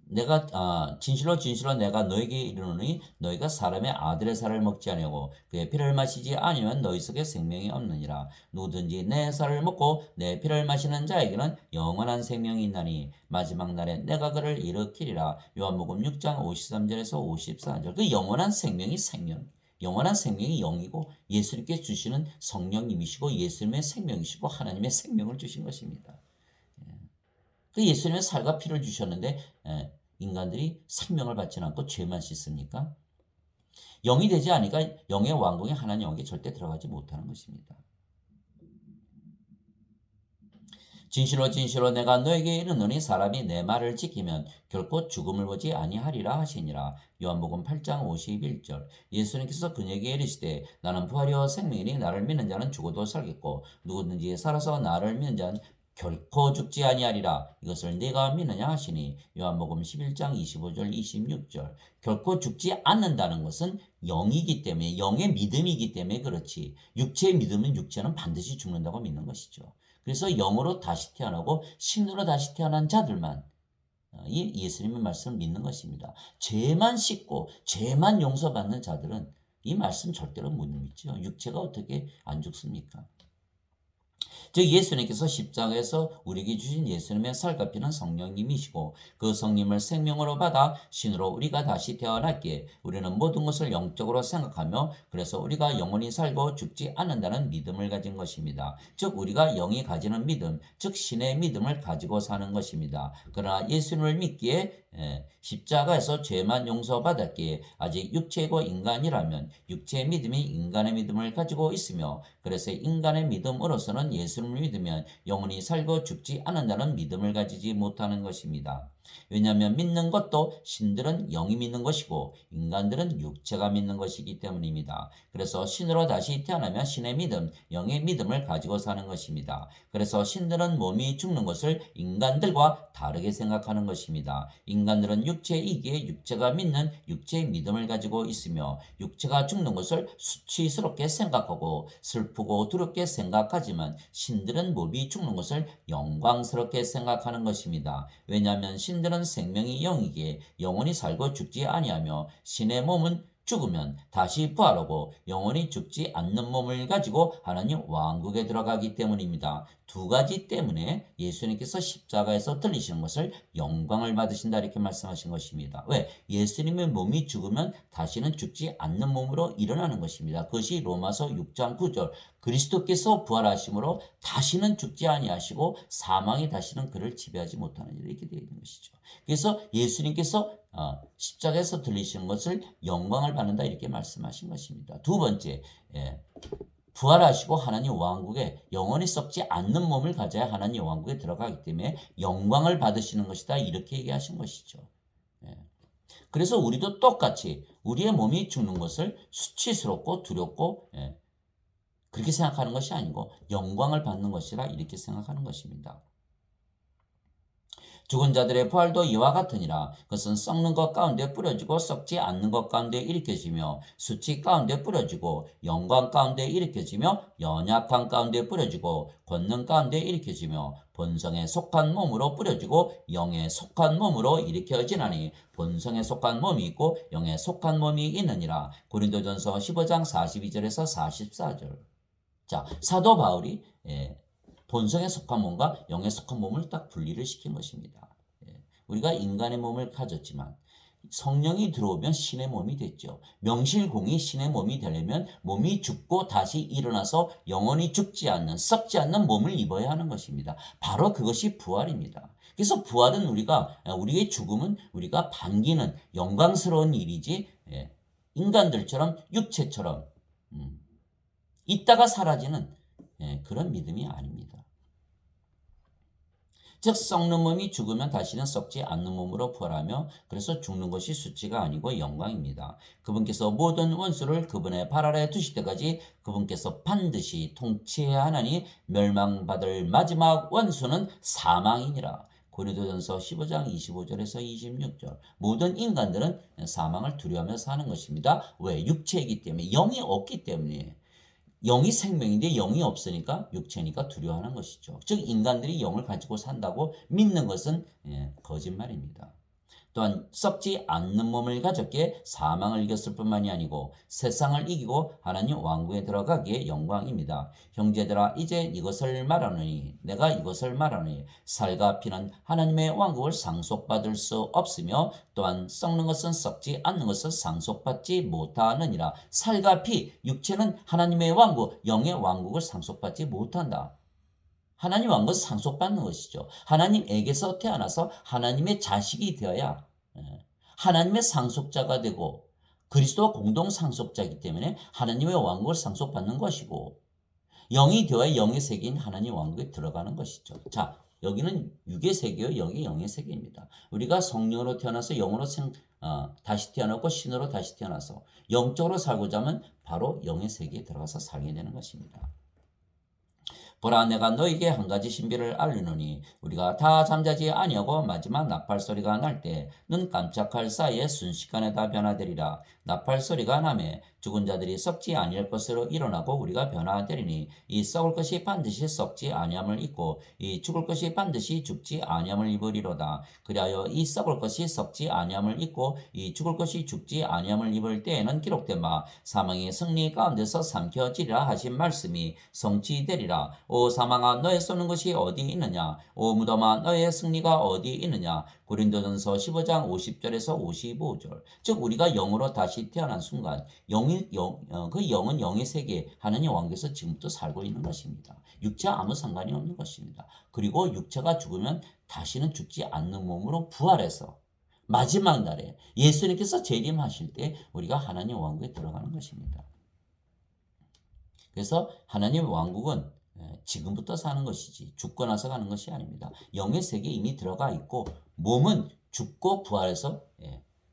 내가 진실로 진실로 내가 너에게 이르노니 너희가 사람의 아들의 살을 먹지 아니하고 그의 피를 마시지 아니하면 너희 속에 생명이 없느니라. 누구든지 내 살을 먹고 내 피를 마시는 자에게는 영원한 생명이 있나니 마지막 날에 내가 그를 일으키리라. 요한복음 6장 53절에서 54절. 그 영원한 생명이 생명. 영원한 생명이 영이고 예수님께 주시는 성령님이시고 예수님의 생명이시고 하나님의 생명을 주신 것입니다. 그 예수님의 살과 피를 주셨는데 인간들이 생명을 받지 않고 죄만 씻습니까? 영이 되지 않으니까 영의 왕궁에 하나님 영이 절대 들어가지 못하는 것입니다. 진실로 진실로 내가 너에게 이르노니 사람이 내 말을 지키면 결코 죽음을 보지 아니하리라 하시니라. 요한복음 8장 51절. 예수님께서 그에게 이르시되 나는 부활이요 생명이니 나를 믿는 자는 죽어도 살겠고 누구든지 살아서 나를 믿는 자는 결코 죽지 아니하리라. 이것을 네가 믿느냐 하시니. 요한복음 11장 25절 26절. 결코 죽지 않는다는 것은 영이기 때문에 영의 믿음이기 때문에 그렇지. 육체의 믿음은 육체는 반드시 죽는다고 믿는 것이죠. 그래서 영으로 다시 태어나고 신으로 다시 태어난 자들만 이 예수님의 말씀을 믿는 것입니다. 죄만 씻고 죄만 용서받는 자들은 이 말씀 절대로 못 믿죠. 육체가 어떻게 안 죽습니까? 즉 예수님께서 십자가에서 우리에게 주신 예수님의 살과 피는 성령님이시고 그 성령님을 생명으로 받아 신으로 우리가 다시 태어났기에 우리는 모든 것을 영적으로 생각하며 그래서 우리가 영원히 살고 죽지 않는다는 믿음을 가진 것입니다. 즉 우리가 영이 가지는 믿음, 즉 신의 믿음을 가지고 사는 것입니다. 그러나 예수님을 믿기에 십자가에서 죄만 용서받았기에 아직 육체이고 인간이라면 육체의 믿음이 인간의 믿음을 가지고 있으며 그래서 인간의 믿음으로서는 예수님을 믿으면 영원히 살고 죽지 않는다는 믿음을 가지지 못하는 것입니다. 왜냐하면 믿는 것도 신들은 영이 믿는 것이고 인간들은 육체가 믿는 것이기 때문입니다. 그래서 신으로 다시 태어나면 신의 믿음, 영의 믿음을 가지고 사는 것입니다. 그래서 신들은 몸이 죽는 것을 인간들과 다르게 생각하는 것입니다. 인간들은 육체이기에 육체가 믿는 육체의 믿음을 가지고 있으며 육체가 죽는 것을 수치스럽게 생각하고 슬프고 두렵게 생각하지만 신들은 몸이 죽는 것을 영광스럽게 생각하는 것입니다. 왜냐하면 신들은 생명이 영이기에 영원히 살고 죽지 아니하며 신의 몸은 죽으면 다시 부활하고 영원히 죽지 않는 몸을 가지고 하나님 왕국에 들어가기 때문입니다. 두 가지 때문에 예수님께서 십자가에서 들리시는 것을 영광을 받으신다 이렇게 말씀하신 것입니다. 왜? 예수님의 몸이 죽으면 다시는 죽지 않는 몸으로 일어나는 것입니다. 그것이 로마서 6장 9절 그리스도께서 부활하심으로 다시는 죽지 아니하시고 사망이 다시는 그를 지배하지 못하는 일 이렇게 되어 있는 것이죠. 그래서 예수님께서 십자가에서 들리시는 것을 영광을 받는다 이렇게 말씀하신 것입니다. 두 번째 부활하시고 하나님 왕국에 영원히 썩지 않는 몸을 가져야 하나님 왕국에 들어가기 때문에 영광을 받으시는 것이다 이렇게 얘기하신 것이죠. 그래서 우리도 똑같이 우리의 몸이 죽는 것을 수치스럽고 두렵고 그렇게 생각하는 것이 아니고 영광을 받는 것이라 이렇게 생각하는 것입니다. 죽은 자들의 부활도 이와 같으니라. 그것은 썩는 것 가운데 뿌려지고 썩지 않는 것 가운데 일으켜지며 수치 가운데 뿌려지고 영광 가운데 일으켜지며 연약함 가운데 뿌려지고 권능 가운데 일으켜지며 본성에 속한 몸으로 뿌려지고 영에 속한 몸으로 일으켜지나니 본성에 속한 몸이 있고 영에 속한 몸이 있느니라. 고린도전서 15장 42절에서 44절. 자, 사도 바울이 본성에 속한 몸과 영에 속한 몸을 딱 분리를 시킨 것입니다. 우리가 인간의 몸을 가졌지만 성령이 들어오면 신의 몸이 됐죠. 명실공히 신의 몸이 되려면 몸이 죽고 다시 일어나서 영원히 죽지 않는, 썩지 않는 몸을 입어야 하는 것입니다. 바로 그것이 부활입니다. 그래서 부활은 우리의 죽음은 우리가 반기는 영광스러운 일이지, 인간들처럼 육체처럼 있다가 사라지는 그런 믿음이 아닙니다. 즉 썩는 몸이 죽으면 다시는 썩지 않는 몸으로 부활하며, 그래서 죽는 것이 수치가 아니고 영광입니다. 그분께서 모든 원수를 그분의 발 아래 두실 때까지 그분께서 반드시 통치해야 하나니 멸망받을 마지막 원수는 사망이니라. 고린도전서 15장 25절에서 26절. 모든 인간들은 사망을 두려워하며 사는 것입니다. 왜? 육체이기 때문에, 영이 없기 때문에. 영이 생명인데 영이 없으니까 육체니까 두려워하는 것이죠. 즉 인간들이 영을 가지고 산다고 믿는 것은 거짓말입니다. 또한 썩지 않는 몸을 가졌기에 사망을 이겼을 뿐만이 아니고 세상을 이기고 하나님 왕국에 들어가기에 영광입니다. 형제들아 이제 이것을 말하노니 내가 이것을 말하노니 살과 피는 하나님의 왕국을 상속받을 수 없으며 또한 썩는 것은 썩지 않는 것을 상속받지 못하느니라. 살과 피, 육체는 하나님의 왕국, 영의 왕국을 상속받지 못한다. 하나님 왕국은 상속받는 것이죠. 하나님에게서 태어나서 하나님의 자식이 되어야 하나님의 상속자가 되고 그리스도와 공동 상속자이기 때문에 하나님의 왕국을 상속받는 것이고, 영이 되어야 영의 세계인 하나님 왕국에 들어가는 것이죠. 자, 여기는 육의 세계요, 여기 영의 세계입니다. 우리가 성령으로 태어나서 영으로 다시 태어났고 신으로 다시 태어나서 영적으로 살고자 하면 바로 영의 세계에 들어가서 살게 되는 것입니다. 보라 내가 너에게 한 가지 신비를 알리노니 우리가 다 잠자지 아니하고 마지막 나팔 소리가 날 때 눈 깜짝할 사이에 순식간에 다 변화되리라. 나팔 소리가 나매 죽은 자들이 썩지 아니할 것으로 일어나고 우리가 변화되리니 이 썩을 것이 반드시 썩지 아니함을 입고 이 죽을 것이 반드시 죽지 아니함을 입으리로다. 그리하여 이 썩을 것이 썩지 아니함을 입고 이 죽을 것이 죽지 아니함을 입을 때에는 기록된 바 사망의 승리 가운데서 삼켜지리라 하신 말씀이 성취되리라. 오 사망아 너의 쏘는 것이 어디 있느냐? 오 무덤아 너의 승리가 어디 있느냐? 고린도전서 15장 50절에서 55절. 즉 우리가 영으로 다시 태어난 순간 그 영은 영의 세계 하나님 왕국에서 지금부터 살고 있는 것입니다. 육체와 아무 상관이 없는 것입니다. 그리고 육체가 죽으면 다시는 죽지 않는 몸으로 부활해서 마지막 날에 예수님께서 재림하실 때 우리가 하나님 왕국에 들어가는 것입니다. 그래서 하나님 왕국은 지금부터 사는 것이지 죽고 나서 가는 것이 아닙니다. 영의 세계에 이미 들어가 있고 몸은 죽고 부활해서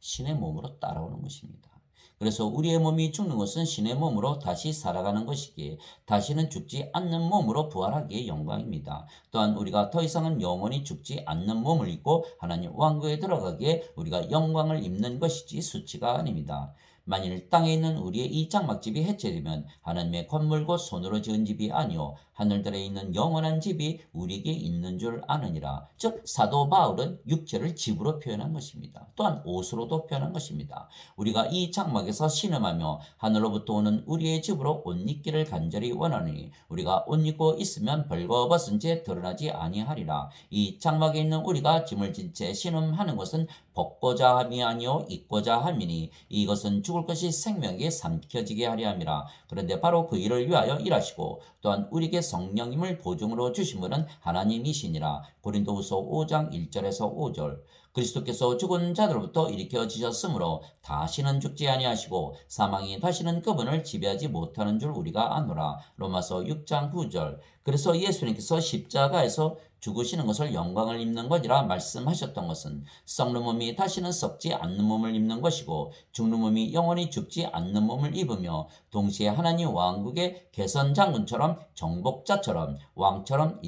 신의 몸으로 따라오는 것입니다. 그래서 우리의 몸이 죽는 것은 신의 몸으로 다시 살아가는 것이기에 다시는 죽지 않는 몸으로 부활하기에 영광입니다. 또한 우리가 더 이상은 영원히 죽지 않는 몸을 입고 하나님 왕국에 들어가기에 우리가 영광을 입는 것이지 수치가 아닙니다. 만일 땅에 있는 우리의 이 장막집이 해체되면 하나님의 건물 곧 손으로 지은 집이 아니요 하늘들에 있는 영원한 집이 우리에게 있는 줄 아느니라. 즉 사도 바울은 육체를 집으로 표현한 것입니다. 또한 옷으로도 표현한 것입니다. 우리가 이 장막에서 신음하며 하늘로부터 오는 우리의 집으로 옷 입기를 간절히 원하니 우리가 옷 입고 있으면 벌거벗은 채 드러나지 아니하리라. 이 장막에 있는 우리가 짐을 진 채 신음하는 것은 벗고자 함이 아니요 입고자 함이니 이것은 죽을 것이 생명에게 삼켜지게 하려 함이라. 그런데 바로 그 일을 위하여 일하시고 또한 우리에게 성령님을 보증으로 주신 분은 하나님이시니라. 고린도후서 5장 1절에서 5절. 그리스도께서 죽은 자들로부터 일으켜지셨으므로 다시는 죽지 아니하시고 사망이 다시는 그분을 지배하지 못하는 줄 우리가 아노라. 로마서 6장 9절. 그래서 예수님께서 십자가에서 죽으시는 것을 영광을 입는 것이라 말씀하셨던 것은 썩는 몸이 다시는 썩지 않는 몸을 입는 것이고 죽는 몸이 영원히 죽지 않는 몸을 입으며 동시에 하나님 왕국의 개선 장군처럼 정복자처럼 왕처럼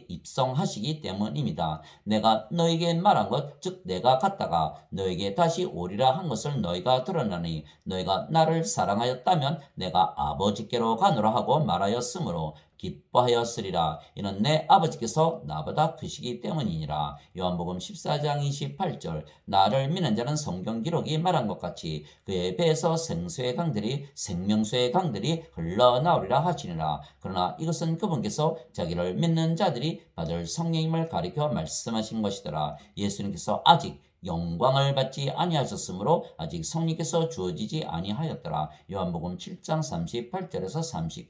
입성하시기 때문입니다. 내가 너에게 말한 것 즉 내가 갔다가 너에게 다시 오리라 한 것을 너희가 들었나니 너희가 나를 사랑하였다면 내가 아버지께로 가노라 하고 말하였으므로 기뻐하였으리라. 이는 내 아버지께서 나보다 크시기 때문이니라. 요한복음 14장 28절. 나를 믿는 자는 성경 기록이 말한 것 같이 그의 배에서 생수의 강들이 생명수의 강들이 흘러나오리라 하시니라. 그러나 이것은 그분께서 자기를 믿는 자들이 받을 성령님을 가리켜 말씀하신 것이더라. 예수님께서 아직 영광을 받지 아니하셨으므로 아직 성령께서 주어지지 아니하였더라. 요한복음 7장 38절에서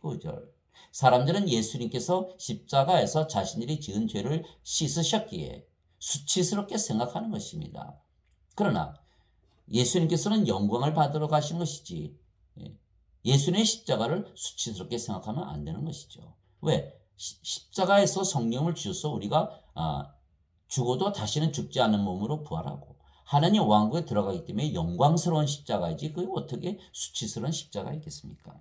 39절. 사람들은 예수님께서 십자가에서 자신들이 지은 죄를 씻으셨기에 수치스럽게 생각하는 것입니다. 그러나 예수님께서는 영광을 받으러 가신 것이지 예수님의 십자가를 수치스럽게 생각하면 안 되는 것이죠. 왜? 십자가에서 성령을 주셔서 우리가 죽어도 다시는 죽지 않는 몸으로 부활하고 하나님 왕국에 들어가기 때문에 영광스러운 십자가이지 그게 어떻게 수치스러운 십자가이겠습니까?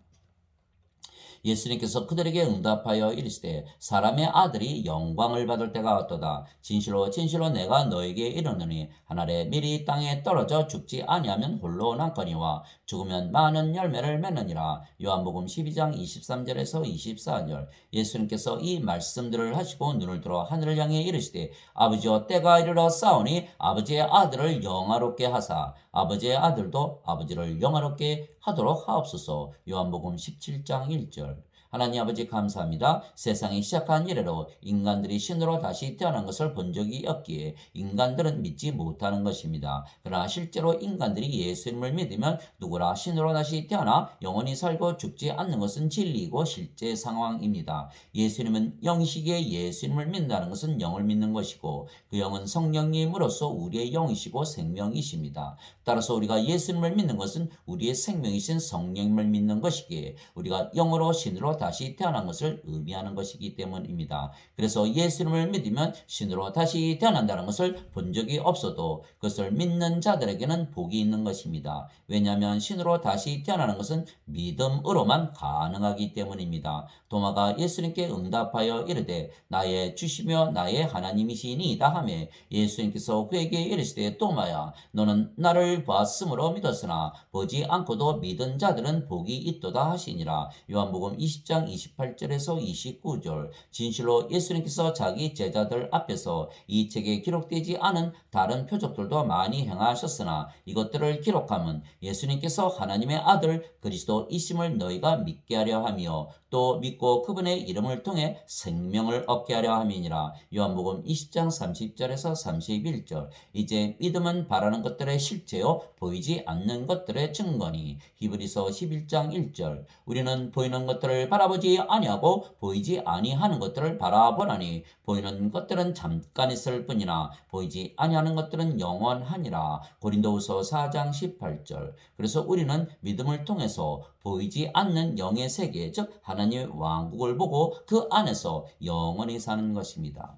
예수님께서 그들에게 응답하여 이르시되 사람의 아들이 영광을 받을 때가 왔도다. 진실로 진실로 내가 너에게 이르노니 하늘에 밀이 땅에 떨어져 죽지 아니하면 홀로 남거니와 죽으면 많은 열매를 맺느니라. 요한복음 12장 23절에서 24절. 예수님께서 이 말씀들을 하시고 눈을 들어 하늘을 향해 이르시되 아버지여 때가 이르러 싸우니 아버지의 아들을 영화롭게 하사 아버지의 아들도 아버지를 영화롭게 하도록 하옵소서. 요한복음 17장 1절. 하나님 아버지 감사합니다. 세상이 시작한 이래로 인간들이 신으로 다시 태어난 것을 본 적이 없기에 인간들은 믿지 못하는 것입니다. 그러나 실제로 인간들이 예수님을 믿으면 누구나 신으로 다시 태어나 영원히 살고 죽지 않는 것은 진리이고 실제 상황입니다. 예수님은 영이시기에 예수님을 믿는다는 것은 영을 믿는 것이고 그 영은 성령님으로서 우리의 영이시고 생명이십니다. 따라서 우리가 예수님을 믿는 것은 우리의 생명이신 성령님을 믿는 것이기에 우리가 영으로 신으로 다시 태어난 것을 의미하는 것이기 때문입니다. 그래서 예수님을 믿으면 신으로 다시 태어난다는 것을 본 적이 없어도 그것을 믿는 자들에게는 복이 있는 것입니다. 왜냐하면 신으로 다시 태어나는 것은 믿음으로만 가능하기 때문입니다. 도마가 예수님께 응답하여 이르되 나의 주시며 나의 하나님이시니이다 하며 예수님께서 그에게 이르시되 도마야 너는 나를 봤으므로 믿었으나 보지 않고도 믿은 자들은 복이 있도다 하시니라. 요한복음 20장 28절에서 29절. 진실로 예수님께서 자기 제자들 앞에서 이 책에 기록되지 않은 다른 표적들도 많이 행하셨으나 이것들을 기록함은 예수님께서 하나님의 아들 그리스도이심을 너희가 믿게 하려 하며 또 믿고 그분의 이름을 통해 생명을 얻게 하려 함이니라. 요한복음 20장 30절에서 31절. 이제 믿음은 바라는 것들의 실체요 보이지 않는 것들의 증거니. 히브리서 11장 1절. 우리는 보이는 것들을 바라보지 아니하고 보이지 아니하는 것들을 바라보나니 보이는 것들은 잠깐 있을 뿐이나 보이지 아니하는 것들은 영원하니라. 고린도후서 4장 18절. 그래서 우리는 믿음을 통해서 보이지 않는 영의 세계 즉 하나님의 왕국을 보고 그 안에서 영원히 사는 것입니다.